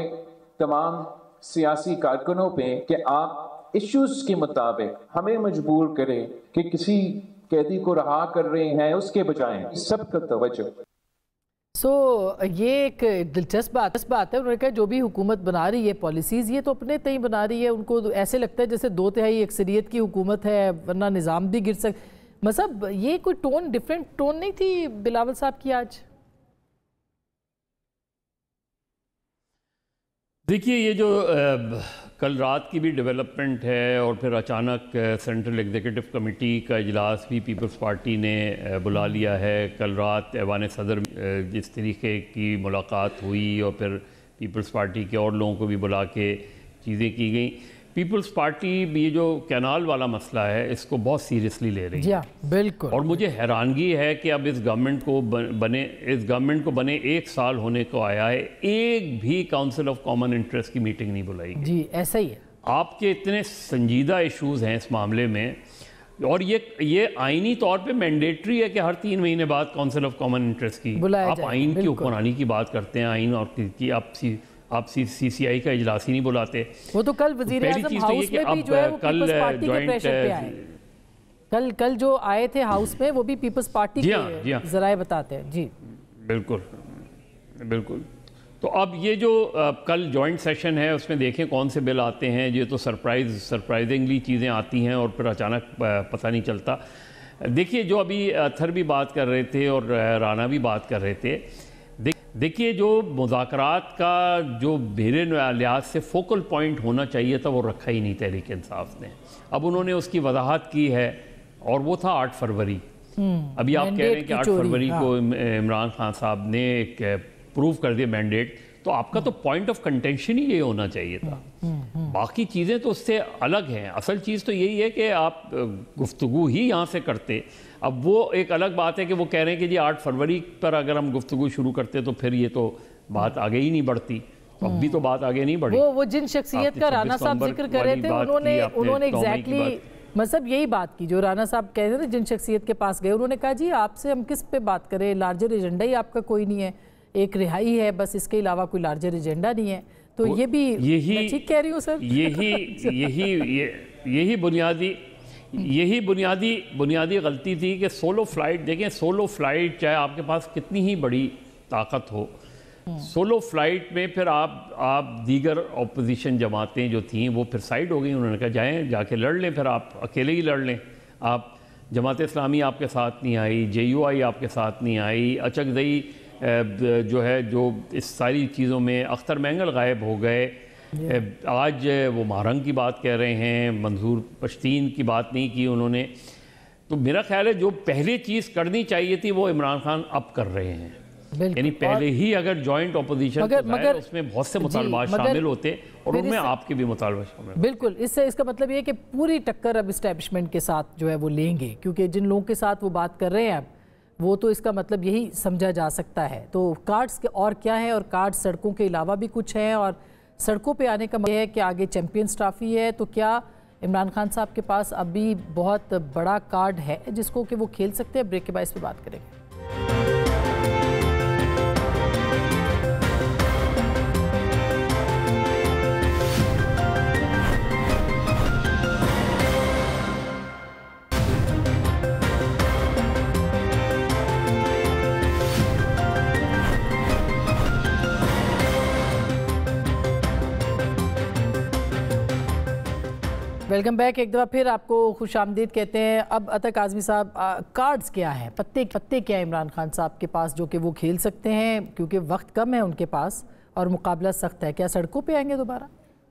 तमाम सियासी कारकुनों पे कि आप इश्यूज के मुताबिक हमें मजबूर करें कि किसी कैदी को रहा कर रहे हैं उसके बजाय सबका तवज्जो। ये एक दिलचस्प बात है। उन्होंने कहा जो भी हुकूमत बना रही है पॉलिसीज़, ये तो अपने तय बना रही है। उनको ऐसे लगता है जैसे 2/3 अक्सरियत की हुकूमत है, वरना निज़ाम भी गिर मतलब ये कोई टोन, डिफरेंट टोन नहीं थी बिलावल साहब की आज? देखिए, ये जो कल रात की भी डेवलपमेंट है और फिर अचानक सेंट्रल एग्जीक्यूटिव कमेटी का इजलास भी पीपल्स पार्टी ने बुला लिया है। कल रात ऐवान सदर जिस तरीके की मुलाकात हुई और फिर पीपल्स पार्टी के और लोगों को भी बुला के चीज़ें की गई। पीपल्स पार्टी ये जो कैनाल वाला मसला है इसको बहुत सीरियसली ले रही है। बिल्कुल। और मुझे हैरानगी है कि अब इस गवर्नमेंट को बने 1 साल होने को आया है, एक भी काउंसिल ऑफ कॉमन इंटरेस्ट की मीटिंग नहीं बुलाई गई। जी ऐसा ही है। आपके इतने संजीदा इश्यूज हैं इस मामले में, और ये आईनी तौर पे मैंडेटरी है कि हर 3 महीने बाद काउंसिल ऑफ कॉमन इंटरेस्ट की आप आइन की हुक्मरानी की बात करते हैं, आइन और की आप सीसीआई का इजलास ही नहीं बुलाते। वो तो कल वज़ीर-ए-आज़म हाउस में भी जो है वो पीपल्स पार्टी के प्रेशर पे आए। कल जो आए थे हाउस में वो भी पीपल्स पार्टी के जराए बताते हैं। जी बिल्कुल। तो अब ये जो कल जॉइंट सेशन है उसमें देखें कौन से बिल आते हैं। ये तो सरप्राइजिंगली चीज़ें आती हैं और फिर अचानक पता नहीं चलता। देखिए, जो अभी अथर भी बात कर रहे थे और राना भी बात कर रहे थे, देखिए जो मुज़ाकरात का जो मेरे लिहाज से फोकल पॉइंट होना चाहिए था वो रखा ही नहीं तहरीक इंसाफ ने। अब उन्होंने उसकी वजाहत की है और वो था 8 फरवरी। अभी आप कह रहे हैं कि 8 फरवरी को इमरान खान साहब ने एक प्रूव कर दिया मैंडेट, तो आपका तो पॉइंट ऑफ कंटेंशन ही ये होना चाहिए था। बाकी चीज़ें तो उससे अलग हैं। असल चीज़ तो यही है कि आप गुफ्तगू ही यहाँ से करते। अब वो एक अलग बात है कि वो कह रहे हैं कि जी 8 फरवरी पर अगर हम गुफ्तगू शुरू करते तो फिर ये तो बात आगे ही नहीं बढ़ती। तो अब भी तो बात आगे नहीं बढ़ी। वो जिन शख्सियत का राना साहब जिक्र कर रहे थे उन्होंने एग्जैक्टली मतलब यही बात की जो राना साहब कह रहे थे। जिन शख्सियत के पास गए उन्होंने कहा जी आपसे हम किस पे बात करें, लार्जर एजेंडा ही आपका कोई नहीं है, एक रिहाई है बस, इसके अलावा कोई लार्जर एजेंडा नहीं है। तो ये भी मैं ठीक कह रही हूँ सर? यही बुनियादी गलती थी कि सोलो फ्लाइट, देखें सोलो फ्लाइट चाहे आपके पास कितनी ही बड़ी ताकत हो, सोलो फ्लाइट में फिर आप दीगर अपोजिशन जमातें जो थीं वो फिर साइड हो गई। उन्होंने कहा जाएं जाके लड़ लें, फिर आप अकेले ही लड़ लें। आप जमात इस्लामी आपके साथ नहीं आई, JUI आपके साथ नहीं आई, अचकज़ई जो है जो इस सारी चीज़ों में अख्तर मैंगल गायब हो गए। आज वो महारंग की बात कह रहे हैं, मंजूर पश्तीन की बात नहीं की उन्होंने। तो मेरा ख्याल है जो पहले चीज़ करनी चाहिए थी वो इमरान खान अब कर रहे हैं। यानी पहले ही अगर जॉइंट अपोजिशन उसमें बहुत से मुतालबात शामिल होते और उनमें आपके भी मुतालबात शामिल। बिल्कुल, इसका मतलब ये है कि पूरी टक्कर अब इस्टेब्लिशमेंट के साथ जो है वो लेंगे, क्योंकि जिन लोगों के साथ वो बात कर रहे हैं अब वो तो इसका मतलब यही समझा जा सकता है। तो कार्ड्स और क्या है, और कार्ड्स सड़कों के अलावा भी कुछ हैं, और सड़कों पे आने का मतलब है कि आगे चैंपियंस ट्रॉफी है। तो क्या इमरान खान साहब के पास अभी बहुत बड़ा कार्ड है जिसको कि वो खेल सकते हैं? ब्रेक के बाद इस पर बात करेंगे। Welcome back. एक दफ़ा फिर आपको खुशामदीद कहते हैं। अब अतक आज़मी साहब, कार्ड्स क्या हैं, पत्ते क्या हैं इमरान खान साहब के पास जो कि वो खेल सकते हैं, क्योंकि वक्त कम है उनके पास और मुकाबला सख्त है। क्या सड़कों पे आएंगे दोबारा?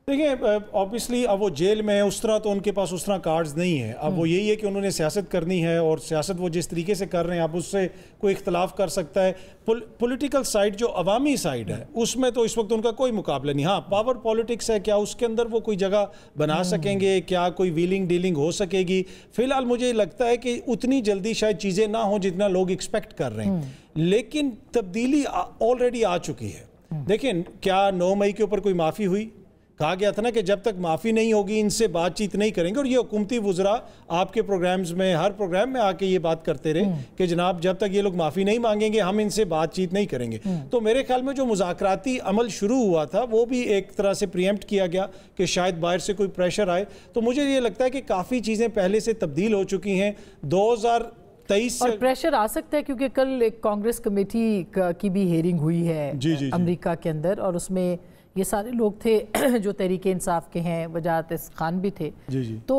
देखिए, ऑब्वियसली अब वो जेल में है, उस तरह तो उनके पास उस तरह कार्ड्स नहीं है। अब वो यही है कि उन्होंने सियासत करनी है और सियासत वो जिस तरीके से कर रहे हैं, अब उससे कोई इख्तलाफ कर सकता है। पॉलिटिकल साइड जो अवामी साइड है उसमें तो इस वक्त उनका कोई मुकाबला नहीं। हाँ, पावर पॉलिटिक्स है, क्या उसके अंदर वो कोई जगह बना सकेंगे, क्या कोई व्हीलिंग डीलिंग हो सकेगी? फिलहाल मुझे लगता है कि उतनी जल्दी शायद चीज़ें ना हो जितना लोग एक्सपेक्ट कर रहे हैं, लेकिन तब्दीली ऑलरेडी आ चुकी है। देखिए, क्या 9 मई के ऊपर कोई माफ़ी हुई? कहा गया था ना कि जब तक माफ़ी नहीं होगी इनसे बातचीत नहीं करेंगे, और ये हुकूमती वुज़रा आपके प्रोग्राम्स में, हर प्रोग्राम में आके ये बात करते रहे कि जनाब जब तक ये लोग माफ़ी नहीं मांगेंगे हम इनसे बातचीत नहीं करेंगे। तो मेरे ख्याल में जो मुज़ाकराती अमल शुरू हुआ था वो भी एक तरह से प्रीएम्प्ट किया गया कि शायद बाहर से कोई प्रेशर आए। तो मुझे ये लगता है कि काफ़ी चीज़ें पहले से तब्दील हो चुकी हैं। 2023 और प्रेशर आ सकता है क्योंकि कल एक कांग्रेस कमेटी की भी हेयरिंग हुई है अमेरिका के अंदर, और उसमें ये सारे लोग थे जो तहरीक इंसाफ के हैं, वजाहत खान भी थे। तो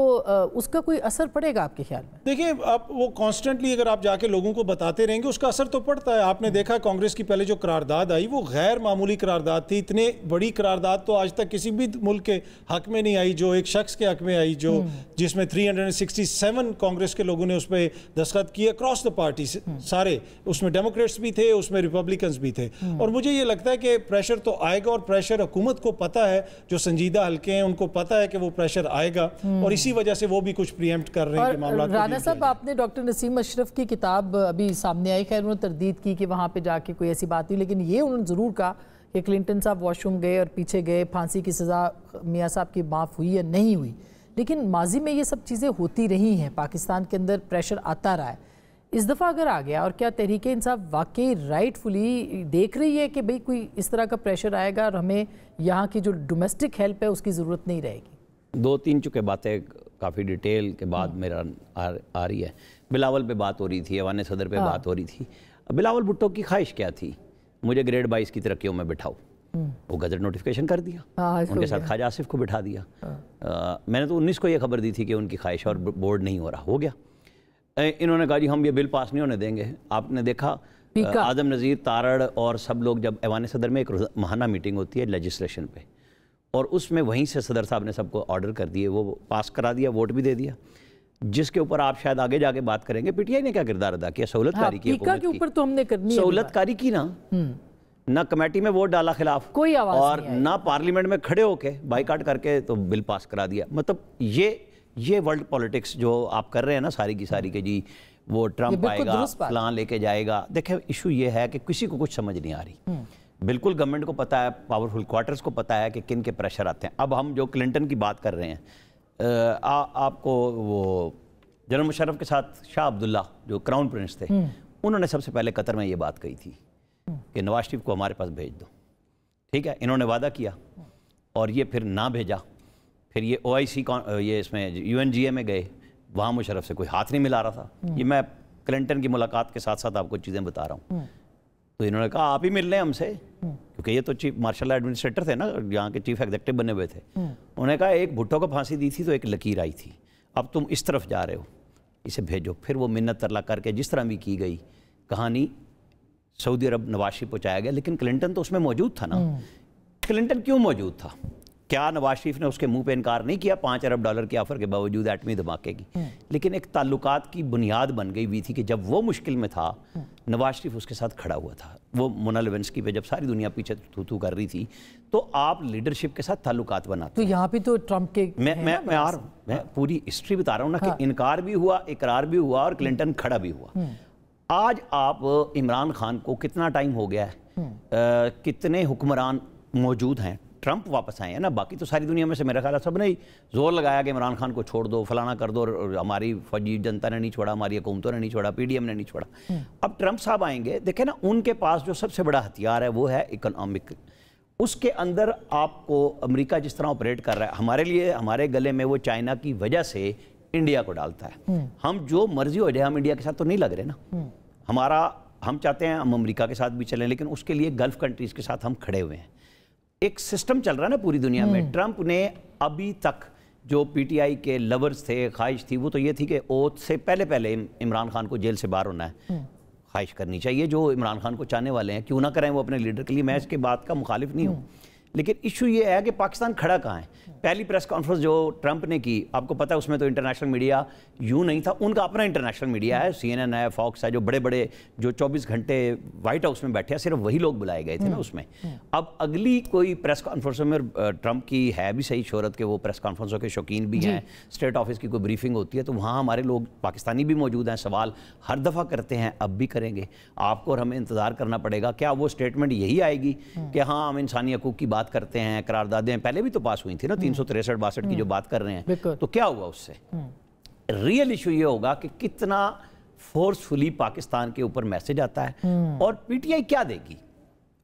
उसका कोई असर पड़ेगा आपके ख्याल में? देखिए, आप वो कॉन्स्टेंटली अगर आप जाके लोगों को बताते रहेंगे उसका असर तो पड़ता है। आपने देखा कांग्रेस की पहले जो करारदाद आई वो गैर मामूली करारदाद थी। इतने बड़ी करारदाद तो आज तक किसी भी मुल्क के हक में नहीं आई जो एक शख्स के हक में आई, जो जिसमें 367 कांग्रेस के लोगों ने उस पर दस्तखत किए अक्रॉस द पार्टी सारे। उसमें डेमोक्रेट्स भी थे, उसमें रिपब्लिकन्स भी थे। और मुझे ये लगता है कि प्रेशर तो आएगा, और प्रेशर हुकूमत को पता है, जो संजीदा हल्के हैं उनको पता है कि वो प्रेशर आएगा, और इसी वजह से वो भी कुछ प्रीएम्प्ट कर रहे हैं कि मामला। राना साहब, आपने डॉक्टर नसीम अशरफ की किताब अभी सामने आई, खैर उन्होंने तरदीद की कि वहाँ पे जाके कोई ऐसी बात नहीं, लेकिन ये उन्होंने ज़रूर कहा कि क्लिंटन साहब वॉशरूम गए और पीछे गए, फांसी की सज़ा मियाँ साहब की माफ़ हुई या नहीं हुई। लेकिन माजी में ये सब चीज़ें होती रही हैं, पाकिस्तान के अंदर प्रेशर आता रहा है। इस दफ़ा अगर आ गया, और क्या तहरीक इंसाफ वाकई राइटफुली देख रही है कि भाई कोई इस तरह का प्रेशर आएगा और हमें यहाँ की जो डोमेस्टिक हेल्प है उसकी ज़रूरत नहीं रहेगी? 2-3 चुके बातें काफ़ी डिटेल के बाद मेरा आ रही है। बिलावल पे बात हो रही थी, ऐवान सदर पे बात हो रही थी। बिलावल भुट्टो की ख्वाहिश क्या थी? मुझे ग्रेड 22 की तरक्कियों में बिठाओ। वो गजट नोटिफिकेशन कर दिया, उनके साथ ख्वाजा आसिफ को बिठा दिया। मैंने तो 19 को ये खबर दी थी कि उनकी ख्वाहिश और बोर्ड नहीं हो रहा, हो गया। इन्होंने कहा जी हम ये बिल पास नहीं होने देंगे। आपने देखा आदम नज़ीर, तारड़ और सब लोग, जब ऐवान सदर में एक माहाना मीटिंग होती है लेजिस्लेशन पे, और उसमें वहीं से सदर साहब ने सबको ऑर्डर कर दिए, वो पास करा दिया, वोट भी दे दिया, जिसके ऊपर आप शायद आगे जाके बात करेंगे। पीटीआई ने क्या किरदार अदा किया? सहूलतकारी की, के ऊपर तो हमने करनी है, सहूलतकारी की ना कमेटी में वोट डाला खिलाफ, कोई आवाज और ना पार्लियामेंट में खड़े होके बाइकाट करके तो बिल पास करा दिया। मतलब ये वर्ल्ड पॉलिटिक्स जो आप कर रहे हैं ना सारी की सारी के जी, वो ट्रम्प आएगा, प्लान लेके जाएगा। देखिए, इशू ये है कि किसी को कुछ समझ नहीं आ रही। बिल्कुल गवर्नमेंट को पता है, पावरफुल क्वार्टर्स को पता है कि किन के प्रेशर आते हैं। अब हम जो क्लिंटन की बात कर रहे हैं, आपको वो जनरल मुशर्रफ के साथ शाह अब्दुल्ला जो क्राउन प्रिंस थे, उन्होंने सबसे पहले कतर में ये बात कही थी कि नवाज शरीफ को हमारे पास भेज दो। ठीक है, इन्होंने वादा किया और ये फिर ना भेजा। फिर ये OIC ये इसमें UNGA में गए, वहाँ मुशर्रफ से कोई हाथ नहीं मिला रहा था। ये मैं क्लिंटन की मुलाकात के साथ साथ आपको चीज़ें बता रहा हूँ। तो इन्होंने कहा आप ही मिल लें हमसे, क्योंकि ये तो चीफ मार्शल एडमिनिस्ट्रेटर थे ना, यहाँ के चीफ एग्जीक्यूटिव बने हुए थे। उन्होंने कहा एक भुट्टो को फांसी दी थी तो एक लकीर आई थी, अब तुम इस तरफ जा रहे हो, इसे भेजो। फिर वो मिन्नत तरला करके जिस तरह भी की गई कहानी, सऊदी अरब नवाज शरीफ पहुँचाया गया। लेकिन क्लिंटन तो उसमें मौजूद था ना। क्लिंटन क्यों मौजूद था? क्या नवाज शरीफ ने उसके मुंह पे इनकार नहीं किया $5 अरब की ऑफर के बावजूद एटमी धमाके की? लेकिन एक ताल्लुकात की बुनियाद बन गई हुई थी कि जब वो मुश्किल में था, नवाज शरीफ उसके साथ खड़ा हुआ था। वो मोना लेविंस्की पे जब सारी दुनिया पीछे थू कर रही थी, तो आप लीडरशिप के साथ ताल्लुकात बनाते। तो यहाँ पे तो ट्रम्प के मैं पूरी हिस्ट्री बता रहा हूँ ना कि इनकार भी हुआ, इकरार भी हुआ और क्लिंटन खड़ा भी हुआ। आज आप इमरान खान को कितना टाइम हो गया है, कितने हुक्मरान मौजूद हैं, ट्रम्प वापस आए हैं ना, बाकी तो सारी दुनिया में से मेरा ख्याल है सब ने जोर लगाया कि इमरान खान को छोड़ दो, फलाना कर दो, हमारी फौजी जनता ने नहीं छोड़ा, हमारी हुकूमतों ने नहीं छोड़ा, PDM ने नहीं छोड़ा। अब ट्रम्प साहब आएंगे, देखें ना, उनके पास जो सबसे बड़ा हथियार है वो है इकोनॉमिक। उसके अंदर आपको अमेरिका जिस तरह ऑपरेट कर रहा है, हमारे लिए, हमारे गले में वो चाइना की वजह से इंडिया को डालता है। हम जो मर्जी हो जाए, हम इंडिया के साथ तो नहीं लग रहे ना। हम चाहते हैं हम अमेरिका के साथ भी चलें, लेकिन उसके लिए गल्फ कंट्रीज के साथ हम खड़े हुए हैं। एक सिस्टम चल रहा है ना पूरी दुनिया में। ट्रंप ने अभी तक जो पीटीआई के लवर्स थे, ख्वाहिश थी, वो तो ये थी कि ओथ से पहले इमरान खान को जेल से बाहर होना है, ख्वाहिश करनी चाहिए। जो इमरान खान को चाहने वाले हैं क्यों ना करें वो अपने लीडर के लिए, मैं इसके बात का मुखालिफ नहीं हूँ, लेकिन इशू ये है कि पाकिस्तान खड़ा कहाँ है। पहली प्रेस कॉन्फ्रेंस जो ट्रंप ने की, आपको पता है उसमें तो इंटरनेशनल मीडिया यूं नहीं था, उनका अपना इंटरनेशनल मीडिया है, CNN है, फॉक्स है, जो बड़े बड़े जो 24 घंटे व्हाइट हाउस में बैठे हैं, सिर्फ वही लोग बुलाए गए थे ना उसमें। अब अगली कोई प्रेस कॉन्फ्रेंस में ट्रंप की है भी सही शोहरत के वो प्रेस कॉन्फ्रेंसों के शौकीन भी हैं, स्टेट ऑफिस की कोई ब्रीफिंग होती है तो वहाँ हमारे लोग पाकिस्तानी भी मौजूद हैं, सवाल हर दफ़ा करते हैं, अब भी करेंगे। आपको और हमें इंतज़ार करना पड़ेगा, क्या वो स्टेटमेंट यही आएगी कि हाँ हम इंसानी हकूक़ की बात करते हैं, करारदादें पहले भी तो पास हुई थी ना, 363-62 की जो बात कर रहे हैं, तो क्या हुआ उससे? रियल इशू ये होगा कि कितना फोर्सफुली पाकिस्तान के ऊपर मैसेज आता है और पीटीआई क्या देगी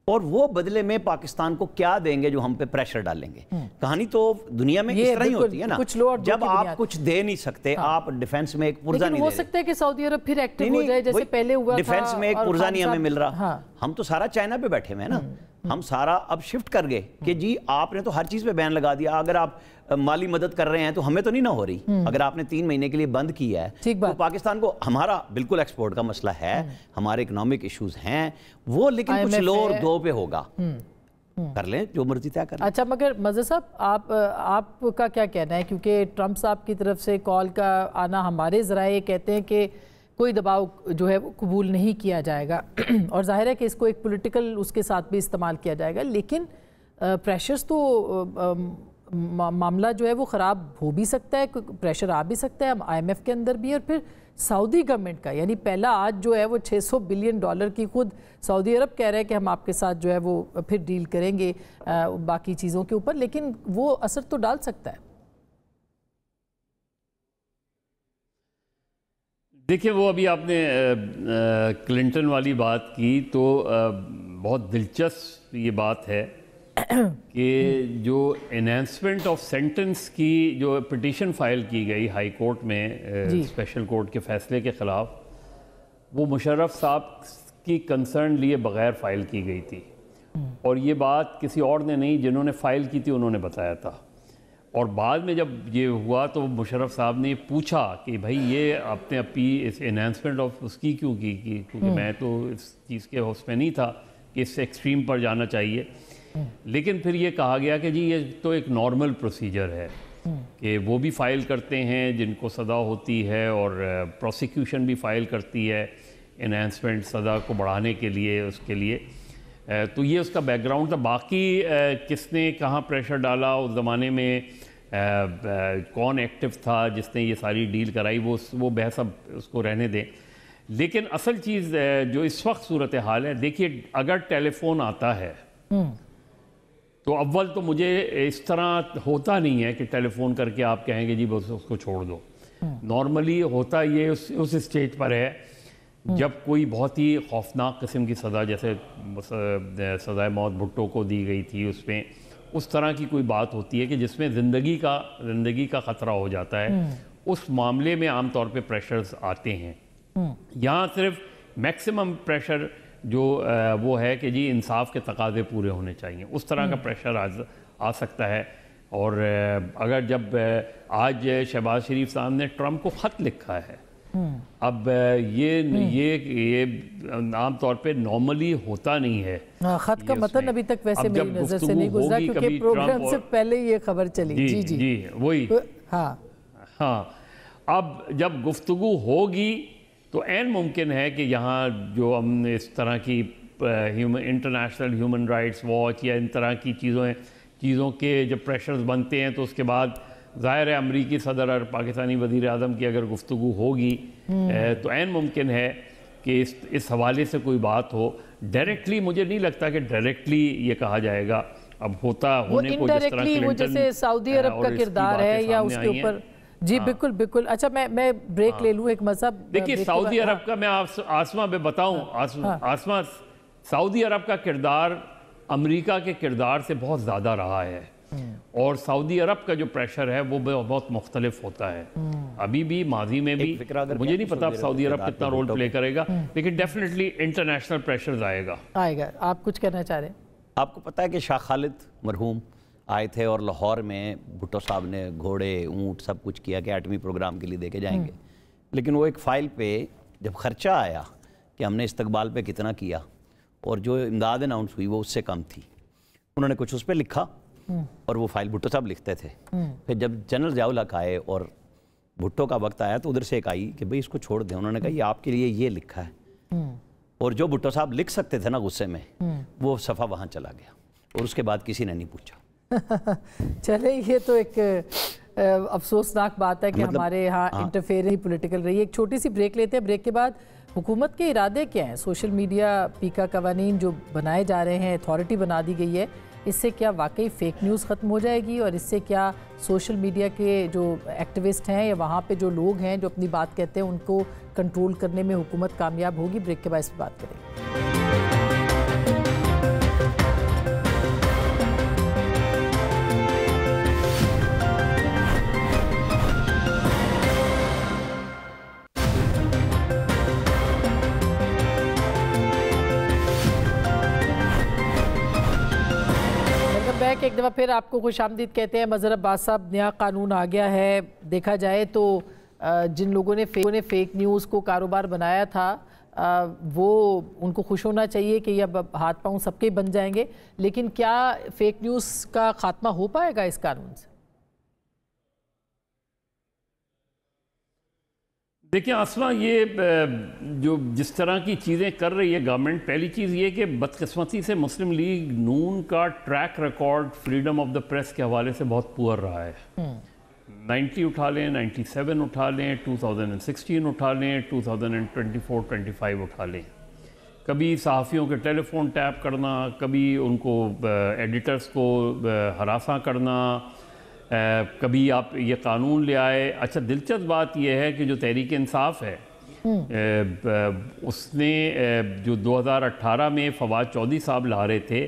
और वो बदले में पाकिस्तान को क्या देंगे जो हम पे प्रेशर डालेंगे। कहानी तो दुनिया में इस तरह ही होती है ना, जब आप कुछ दे नहीं सकते, आप डिफेंस में एक पुर्जा नहीं दे, हो सकता है कि सऊदी अरब फिर एक्टिव हो जाए जैसे पहले हुआ था, डिफेंस में एक पुर्जा नहीं हमें मिल रहा। हम तो सारा चाइना पे बैठे हुए हैं ना, हम सारा अब शिफ्ट कर गए कि जी आपने तो हर चीज़ पे बैन लगा दिया, अगर आप माली मदद कर रहे हैं तो हमें तो नहीं ना हो रही। अगर आपने 3 महीने के लिए बंद किया है तो पाकिस्तान को, हमारा बिल्कुल एक्सपोर्ट का मसला है, हमारे इकोनॉमिक इश्यूज हैं वो, लेकिन कुछ लोअर 2 पे होगा, कर लें जो मर्जी तय करें। अच्छा, मगर मज़हर साहब आपका क्या कहना है, क्योंकि ट्रंप साहब की तरफ से कॉल का आना, हमारे ज़राए कहते हैं कि कोई दबाव जो है वो कबूल नहीं किया जाएगा और जाहिर है कि इसको एक पॉलिटिकल उसके साथ भी इस्तेमाल किया जाएगा, लेकिन प्रेशर्स तो मामला जो है वो ख़राब हो भी सकता है, प्रेशर आ भी सकता है IMF के अंदर भी, और फिर सऊदी गवर्नमेंट का, यानी पहला आज जो है वो $600 बिलियन की खुद सऊदी अरब कह रहा है कि हम आपके साथ जो है वो फिर डील करेंगे बाकी चीज़ों के ऊपर, लेकिन वो असर तो डाल सकता है। देखिए, वो अभी आपने क्लिंटन वाली बात की तो बहुत दिलचस्प ये बात है कि जो एनहांसमेंट ऑफ सेंटेंस की जो पिटीशन फाइल की गई हाई कोर्ट में स्पेशल कोर्ट के फैसले के ख़िलाफ़, वो मुशर्रफ साहब की कंसर्न लिए बग़ैर फ़ाइल की गई थी, और ये बात किसी और ने नहीं, जिन्होंने फ़ाइल की थी उन्होंने बताया था। और बाद में जब ये हुआ तो मुशर्रफ साहब ने पूछा कि भाई ये आपने अपनी इस एनहांसमेंट ऑफ उसकी क्यों की, क्योंकि मैं तो इस चीज़ के उसमें नहीं था कि इससे एक्सट्रीम पर जाना चाहिए। लेकिन फिर ये कहा गया कि जी ये तो एक नॉर्मल प्रोसीजर है कि वो भी फ़ाइल करते हैं जिनको सज़ा होती है, और प्रोसिक्यूशन भी फ़ाइल करती है एनहांसमेंट सज़ा को बढ़ाने के लिए, उसके लिए। तो ये उसका बैकग्राउंड था। बाकी किसने कहाँ प्रेशर डाला उस ज़माने में, कौन एक्टिव था जिसने ये सारी डील कराई, वो बहस अब उसको रहने दें। लेकिन असल चीज़ जो इस वक्त सूरत हाल है, देखिए अगर टेलीफोन आता है तो अव्वल तो मुझे इस तरह होता नहीं है कि टेलीफोन करके आप कहेंगे जी बस उसको छोड़ दो। नॉर्मली होता ये उस स्टेज पर है जब कोई बहुत ही खौफनाक किस्म की सज़ा, जैसे सज़ाए मौत भुट्टो को दी गई थी, उसमें उस तरह की कोई बात होती है कि जिसमें ज़िंदगी का ख़तरा हो जाता है, उस मामले में आम तौर पे प्रेशर्स आते हैं। यहाँ सिर्फ मैक्सिमम प्रेशर जो वो है कि जी इंसाफ के तकाज़े पूरे होने चाहिए, उस तरह का प्रेशर आ सकता है। और अगर जब आज शहबाज शरीफ साहब ने ट्रंप को ख़त लिखा है, अब ये आम तौर पे नॉर्मली होता नहीं है। खत का मतन अभी तक वैसे मेरी नज़र से नहीं गुजरा, क्योंकि प्रोग्राम से पहले ये खबर चली। जी वही। हाँ, अब जब गुफ्तगू होगी तो ऐन मुमकिन है कि यहाँ जो हम इस तरह की इंटरनेशनल ह्यूमन राइट्स वॉच या इन तरह की चीज़ों के जब प्रेशर्स बनते हैं, तो उसके बाद ज़ाहिर है अमरीकी सदर और पाकिस्तानी वज़ीर आज़म की अगर गुफ्तगू होगी तो ऐन मुमकिन है कि इस हवाले से कोई बात हो। डायरेक्टली मुझे नहीं लगता कि डायरेक्टली ये कहा जाएगा। अब होता होने को जिस तरह वो जैसे सऊदी अरब का किरदार है या उसके ऊपर। जी बिल्कुल बिल्कुल। अच्छा, मैं ब्रेक ले लूँ एक मज़हब। देखिए सऊदी अरब का मैं आसमा में बताऊँ, आसमा सऊदी अरब का किरदार अमेरिका के किरदार से बहुत ज़्यादा रहा है, और सऊदी अरब का जो प्रेशर है वो बहुत मुख्तलिफ होता है। अभी भी माजी में भी मुझे नहीं पता सऊदी अरब कितना रोल प्ले करेगा, लेकिन डेफिनेटली इंटरनेशनल प्रेशर आएगा। आप कुछ कहना चाह रहे हैं? आपको पता है कि शाह खालिद मरहूम आए थे और लाहौर में भुट्टो साहब ने घोड़े ऊँट सब कुछ किया कि एटमी प्रोग्राम के लिए देके जाएंगे। लेकिन वो एक फ़ाइल पे जब ख़र्चा आया कि हमने इस्तकबाल पे कितना किया और जो इमदाद अनाउंस हुई वो उससे कम थी, उन्होंने कुछ उस पर लिखा और वो फाइल भुट्टो साहब लिखते थे। फिर जब जनरल ज़ियाउल हक आए और भुट्टो का वक्त आया तो उधर से एक आई कि भाई इसको छोड़ दें। उन्होंने कहा ये आपके लिए ये लिखा है, और जो भुट्टो साहब लिख सकते थे ना गुस्से में, वो सफ़ा वहाँ चला गया और उसके बाद किसी ने नहीं पूछा। चले, ये तो एक अफसोसनाक बात है कि मतलब, हमारे यहाँ इंटरफेरेंस पॉलिटिकल रही है। एक छोटी सी ब्रेक लेते हैं, ब्रेक के बाद हुकूमत के इरादे क्या हैं? सोशल मीडिया पीका कवानीन जो बनाए जा रहे हैं, अथॉरिटी बना दी गई है, इससे क्या वाकई फ़ेक न्यूज़ ख़त्म हो जाएगी और इससे क्या सोशल मीडिया के जो एक्टिविस्ट हैं या वहाँ पे जो लोग हैं जो अपनी बात कहते हैं उनको कंट्रोल करने में हुकूमत कामयाब होगी? ब्रेक के बाद इस पर बात करेंगे। एक दफ़ा फिर आपको खुशामदीद कहते हैं। मज़हर अब्बास साहब, नया कानून आ गया है। देखा जाए तो जिन लोगों ने फेक न्यूज़ को कारोबार बनाया था वो उनको खुश होना चाहिए कि अब हाथ पांव सबके बन जाएंगे, लेकिन क्या फेक न्यूज़ का खात्मा हो पाएगा इस कानून से? देखिए आसमा, ये जो जिस तरह की चीज़ें कर रही है गवर्नमेंट, पहली चीज़ ये कि बदकिस्मती से मुस्लिम लीग नून का track record freedom of the press के हवाले से बहुत पुअर रहा है। 90 उठा लें, 97 उठा लें, 2016 उठा लें, 2024-25 उठा लें। कभी सहाफ़ियों के टेलीफोन टैप करना, कभी उनको एडिटर्स को हरासा करना, कभी आप ये कानून ले आए। अच्छा, दिलचस्प बात यह है कि जो तहरीक इंसाफ है उसने जो 2018 में फवाद चौधरी साहब ला रहे थे,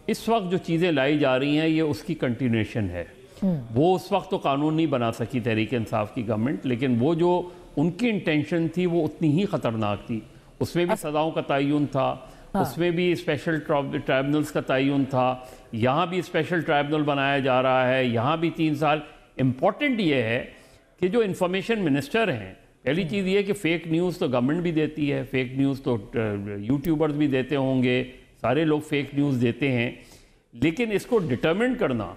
इस वक्त जो चीज़ें लाई जा रही हैं ये उसकी कंटिन्यूएशन है। वो उस वक्त तो कानून नहीं बना सकी तहरीक इंसाफ की गवर्नमेंट, लेकिन वो जो उनकी इंटेंशन थी वो उतनी ही ख़तरनाक थी। उसमें भी सज़ाओं का तयन था, उसमें भी स्पेशल ट्राइब्यूनल्स का तयन था, यहाँ भी स्पेशल ट्राइब्यूनल बनाया जा रहा है, यहाँ भी 3 साल। इम्पॉर्टेंट ये है कि जो इंफॉर्मेशन मिनिस्टर हैं, पहली चीज़ ये कि फ़ेक न्यूज़ तो गवर्नमेंट भी देती है, फ़ेक न्यूज़ तो यूट्यूबर्स भी देते होंगे, सारे लोग फ़ेक न्यूज़ देते हैं, लेकिन इसको डिटरमिन करना,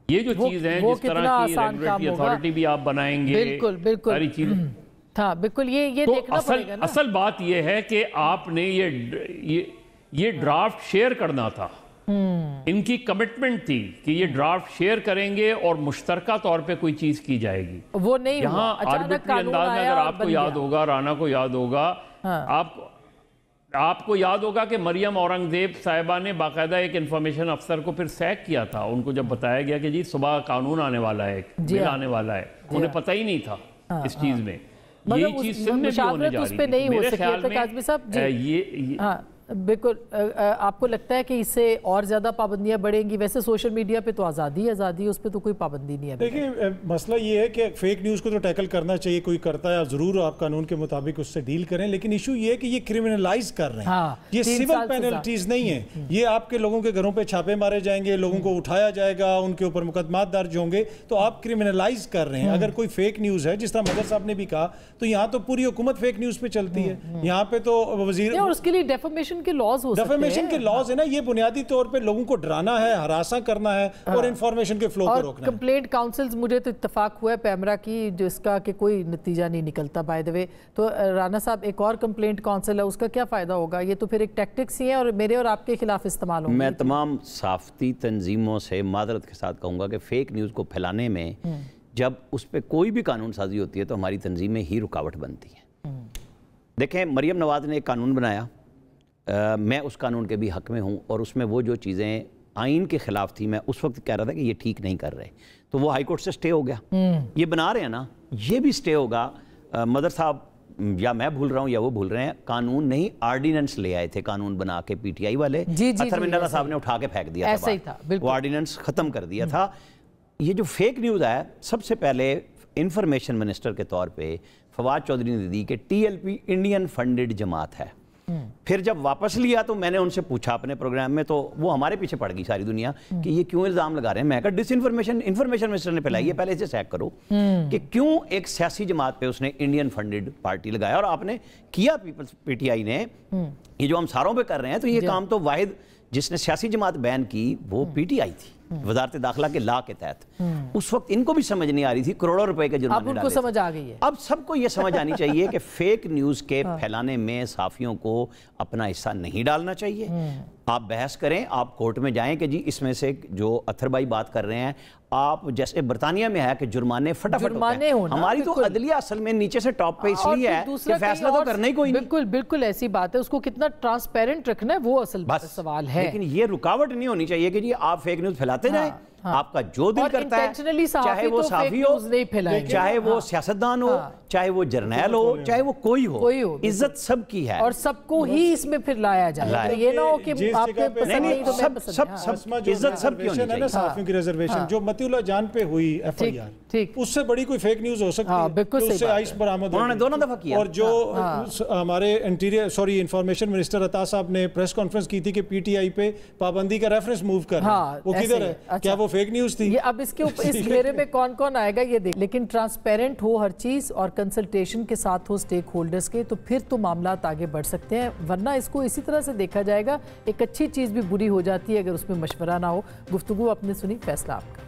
ये जो चीज़ है जिस तरह की रेगुलेटरी अथॉरिटी भी आप बनाएंगे, बिल्कुल बिल्कुल सारी चीज़ें, हाँ बिल्कुल, ये तो देखना पड़ेगा ना। असल बात ये है कि आपने ये ड्राफ्ट शेयर करना था। इनकी कमिटमेंट थी कि ये ड्राफ्ट शेयर करेंगे और मुश्तरका तौर पे कोई चीज की जाएगी। वो नहीं हुआ। यहाँ आर्बिट्री अंदाज में, अगर आपको याद होगा, राना को याद होगा, आपको याद होगा कि मरियम औरंगजेब साहिबा ने बाकायदा एक इंफॉर्मेशन अफसर को फिर सैक किया था। उनको जब बताया गया कि जी सुबह कानून आने वाला है, बिल आने वाला है, उन्हें पता ही नहीं था इस चीज में। यही चीज सिंध में भी होने जा रही थी। मेरे ख्याल में ये बिल्कुल। आपको लगता है कि इससे और ज़्यादा पाबंदियां बढ़ेंगी? वैसे सोशल मीडिया पे तो आज़ादी उस पर तो कोई पाबंदी नहीं है। देखिए, मसला ये है कि फेक न्यूज़ को तो टैकल करना चाहिए, कोई करता है, ज़रूर आप कानून के मुताबिक उससे डील करें, लेकिन इशू ये है कि ये क्रिमिनलाइज कर रहे हैं। ये सिविल पेनल्टीज नहीं है, ये आपके लोगों के घरों पर छापे मारे जाएंगे, लोगों को उठाया जाएगा, उनके ऊपर मुकदमात दर्ज होंगे, तो आप क्रिमिनलाइज कर रहे हैं। अगर कोई फेक न्यूज़ है, जिस तरह मदर साहब ने भी कहा, तो यहाँ तो पूरी हुकूमत फेक न्यूज़ पे चलती है। यहाँ पे तो वजीर, उसके लिए डेफामेशन के लॉज हो सकते हैं। डेफेमेशन के लॉज है ना, ये बुनियादी तौर पे लोगों को डराना है, हरासा करना है और इंफॉर्मेशन के फ्लो को रोकना है। कंप्लेंट काउंसिल्स, मुझे तो इत्तेफाक हुआ है पैमरा की, जिसका कि कोई नतीजा नहीं निकलता बाय द वे। तो राना साहब, एक और कंप्लेंट काउंसिल है, उसका क्या फ़ायदा होगा? ये तो फिर एक टैक्टिक्स ही है और मेरे और आपके खिलाफ इस्तेमाल होगा। मैं तमाम सहाफ़ती तंजीमों से मादरत के साथ कहूँगा कि फ़ेक न्यूज़ को फैलाने में जब उस पर कोई भी कानून साजी होती है तो हमारी तंजीमें ही रुकावट बनती हैं। देखें, मरियम नवाज़ ने एक कानून बनाया, मैं उस कानून के भी हक़ में हूँ, और उसमें वो जो चीज़ें आइन के ख़िलाफ़ थी, मैं उस वक्त कह रहा था कि ये ठीक नहीं कर रहे, तो वो हाई कोर्ट से स्टे हो गया। ये बना रहे हैं ना, ये भी स्टे होगा। मदर साहब या मैं भूल रहा हूँ या वो भूल रहे हैं, कानून नहीं आर्डिनेंस ले आए थे, कानून बना के पीटीआई वाले, अतर मिंडा साहब ने उठा के फेंक दिया था, वो आर्डिनेंस ख़त्म कर दिया था। ये जो फेक न्यूज़ है, सबसे पहले इंफॉर्मेशन मिनिस्टर के तौर पर फवाद चौधरी ने दी कि TLP इंडियन फंडेड जमात है, फिर जब वापस लिया तो मैंने उनसे पूछा अपने प्रोग्राम में, तो वो हमारे पीछे पड़ गई सारी दुनिया कि ये क्यों इल्जाम लगा रहे हैं। मैं कहा डिसइंफॉर्मेशन इन्फॉर्मेशन मिनिस्टर ने फैलाई है, पहले इसे चेक करो कि क्यों एक सियासी जमात पे उसने इंडियन फंडेड पार्टी लगाया। और आपने किया पीपल्स पीटीआई ने, ये जो हम सारों पे कर रहे हैं, तो ये काम तो वाहिद जिसने सियासी जमात बैन की वो पीटीआई थी, वजारत दाखिला के लॉ के तहत। उस वक्त इनको भी समझ नहीं आ रही थी, करोड़ों रुपए के जुर्माने डाले थे। समझ आ गई है। अब सबको ये समझ आनी चाहिए कि फेक न्यूज के फैलाने में सहाफियों को अपना हिस्सा नहीं डालना चाहिए। आप बहस करें, आप कोर्ट में जाएं कि जी इसमें से जो अथर भाई बात कर रहे हैं, आप जैसे बर्तानिया में है कि जुर्माने फटाफट होते हैं, हमारी तो अदलिया असल में नीचे से टॉप पे इसलिए है कि फैसला तो करने ही कोई नहीं। बिल्कुल बिल्कुल ऐसी बात है, उसको कितना ट्रांसपेरेंट रखना है वो असल सवाल है। लेकिन ये रुकावट नहीं होनी चाहिए कि जी आप फेक न्यूज फैलाते जाएं। आपका जो दिल करता है, चाहे वो साफी हो, चाहे वो सियासतदान हो, चाहे वो जर्नैल हो, चाहे वो कोई हो, इज्जत सबकी है और सबको ही इसमें फिर लाया जाए। ये ना हो कि आपके पसंद नहीं तो मैं पसंद। सब इज्जत सबकी होनी चाहिए। साफियों की रिजर्वेशन जो मतीउल्लाह जान पे हुई एफआईआर, उससे बड़ी कोई फेक न्यूज हो सकती है? बिल्कुल सही। उससे आइस बरामद उन्होंने दोनों दफा किया। और जो हमारे इंफॉर्मेशन मिनिस्टर अता साहब ने प्रेस कॉन्फ्रेंस की थी कि पीटीआई पे पाबंदी का रेफरेंस मूव कर, वो किधर है? क्या वो फेक न्यूज थी? अब इसके ऊपर इस घेरे में कौन कौन आएगा ये देख, लेकिन ट्रांसपेरेंट हो हर चीज और कंसल्टेशन के साथ हो स्टेक होल्डर्स के, तो फिर तो मामला आगे बढ़ सकते हैं। वरना इसको इसी तरह से देखा जाएगा, एक अच्छी चीज भी बुरी हो जाती है अगर उसमें मशवरा ना हो। गुफ्तगू आपने सुनी, फैसला आपका।